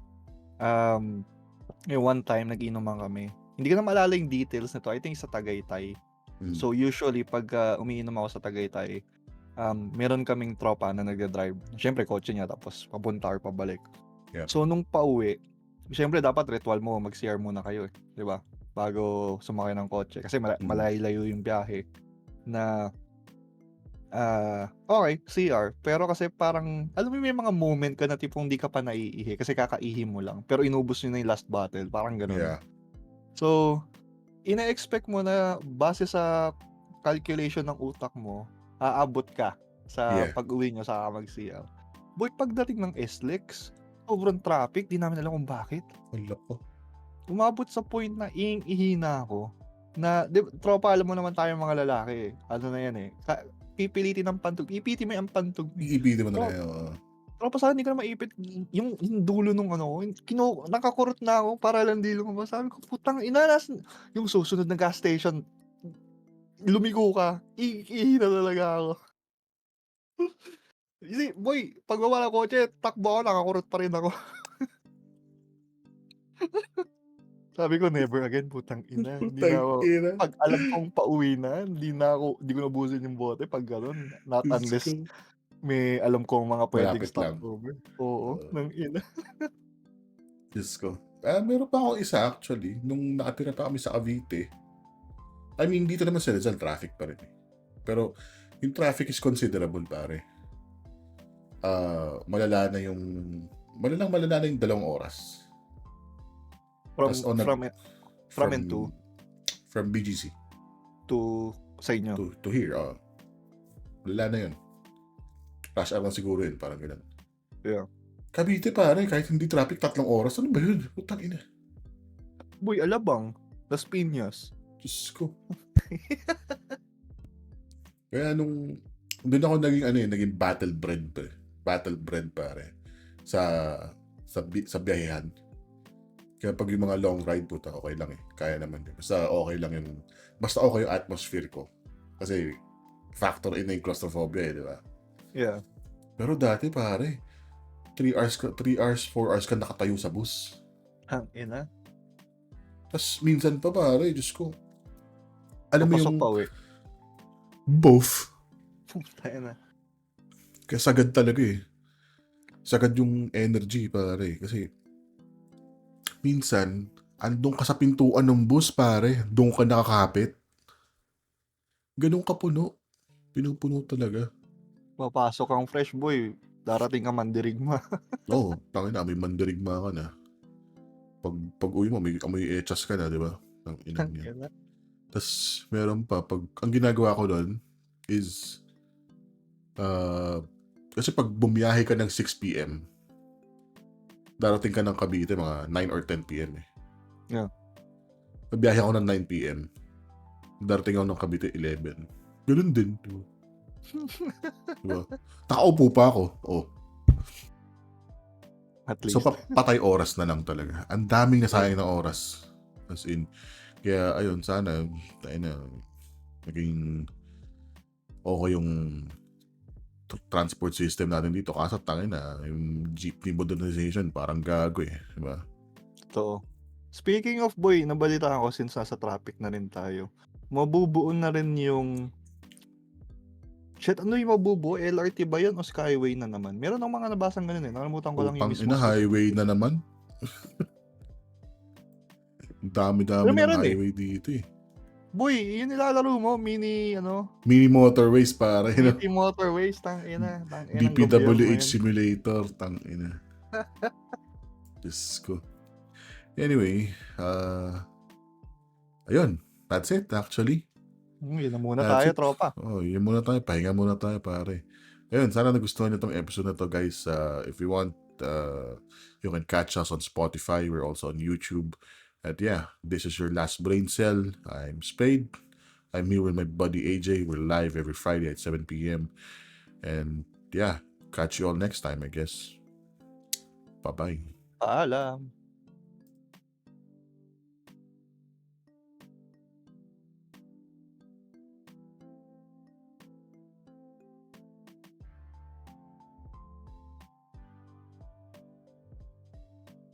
May one time nag-inuman kami. Hindi ko na maalala yung details nito. I think sa Tagaytay. Mm. So usually pag umiinom ako sa Tagaytay, meron kaming tropa na nagde-drive. Siyempre kotse niya tapos papunta or pabalik. Yeah. So nung pauwi, siyempre dapat ritual mo mag-CR muna kayo, 'di ba? Bago sumakay ng kotse kasi malayo yung biyahe na okay, CR. Pero kasi parang, alam mo may mga moment ka na tipong hindi ka pa naiihi kasi kakaihi mo lang. Pero inubos nyo na yung last bottle. Parang ganun. Yeah. So, ina-expect mo na base sa calculation ng utak mo, aabot ka sa Yeah. pag-uwi nyo sa mag-CR. Boy, pagdating ng SLEX, sobrang traffic, di namin alam kung bakit. Wala po. Umabot sa point na ihi na ako. Na, tropa, alam mo naman tayo mga lalaki. Ano na yan eh. Pipilitin ng pantog. Ipiti mo yung pantog. Iipitin mo na lang. Tropa, saan hindi ka na maipit yung dulo nung ano, nakakurot na ako para lang di lumabas. Sabi ko, putang ina, yung susunod na gas station, lumigo ka, ihi na talaga ako. Kasi, boy, pag wala kotse, takbo ako, nakakurot pa rin ako. Sabi ko, never again, putang ina. Hindi na ako, pag alam kong pauwi na, hindi ko nabusin yung bote pag gano'n. Not unless may alam kong mga pwedeng Malapit lang. stopover. Oo, nang ina. Diyos ko. Meron pa ako isa actually, nung nakatira pa kami sa Cavite. I mean, dito naman sa Rizal, traffic pa rin eh. Pero, yung traffic is considerable, pare. Malala na yung 2 oras. From BGC. To sa inyo. To here. Malala na yun. Rush hour lang siguro yun, parang ganun. Yeah. Cavite, pare, kahit hindi traffic, 3 oras. Ano ba yun? Putang ina. Boy, Alabang. Las Piñas. Diyos ko. Kaya doon ako naging battle-bred, pare. Sa biyahehan. Kaya pag yung mga long ride, puta, okay lang eh. Kaya naman yun. Basta okay yung atmosphere ko. Kasi factor in na yung claustrophobia eh, di ba? Yeah. Pero dati, pare, 3 hours, 4 hours ka nakatayo sa bus. Hang ina. Tapos minsan pa, pare, Diyos ko. Alam mo Papasok yung pa uwi. both. Puta na. Kaya sagad talaga eh. Sagad yung energy, pare. Kasi minsan, andun ka sa pintuan ng bus, pare. Doon ka nakakapit. Ganun ka puno. Pinupuno talaga. Papasok kang fresh boy. Darating ka mandirigma. Oo, tangina, may mandirigma ka na. Pag uwi mo, may echas ka na, di ba? Ang inang yan. Tapos, meron pa, ang ginagawa ko doon is, kasi pag bumiyahe ka ng 6 p.m., darating ka ng Cavite, mga 9 or 10 p.m. eh. Yeah. Nabiyahe ako ng 9 p.m. Darating ako ng Cavite 11. Ganun din. Diba? Nakaupo pa ako. Oh. At least. So, patay oras na lang talaga. Ang daming nasayang na oras. As in, kaya ayun, sana, naging okay yung transport system natin dito. Kaso yung jeepney modernization, parang gago eh. Diba? Totoo. Speaking of boy, nabalitaan ko since nasa traffic na rin tayo. Mabubuo na rin yung ano yung mabubuo? LRT ba yun o Skyway na naman? Meron ng mga nabasang ganun eh. Nakalimutan ko lang yung mismo. Highway na naman. Dami-dami ng highway dito eh. Boy, yun nilalaro mo, mini motorways pare. Mini motorways, tangina. DPWH simulator, tangina. Diyos ko. Anyway, ayun, that's it actually. Yun na muna That's tayo, it. tropa. Oh, yun muna tayo. Pahinga muna tayo, pare. Ayun, sana nagustuhan niyo tong episode na to, guys. If you want, you can catch us on Spotify. We're also on YouTube. And yeah, this is Your Last Braincell. I'm Spade. I'm here with my buddy AJ. We're live every Friday at 7 p.m. And yeah, catch you all next time, I guess. Bye-bye. Paalam.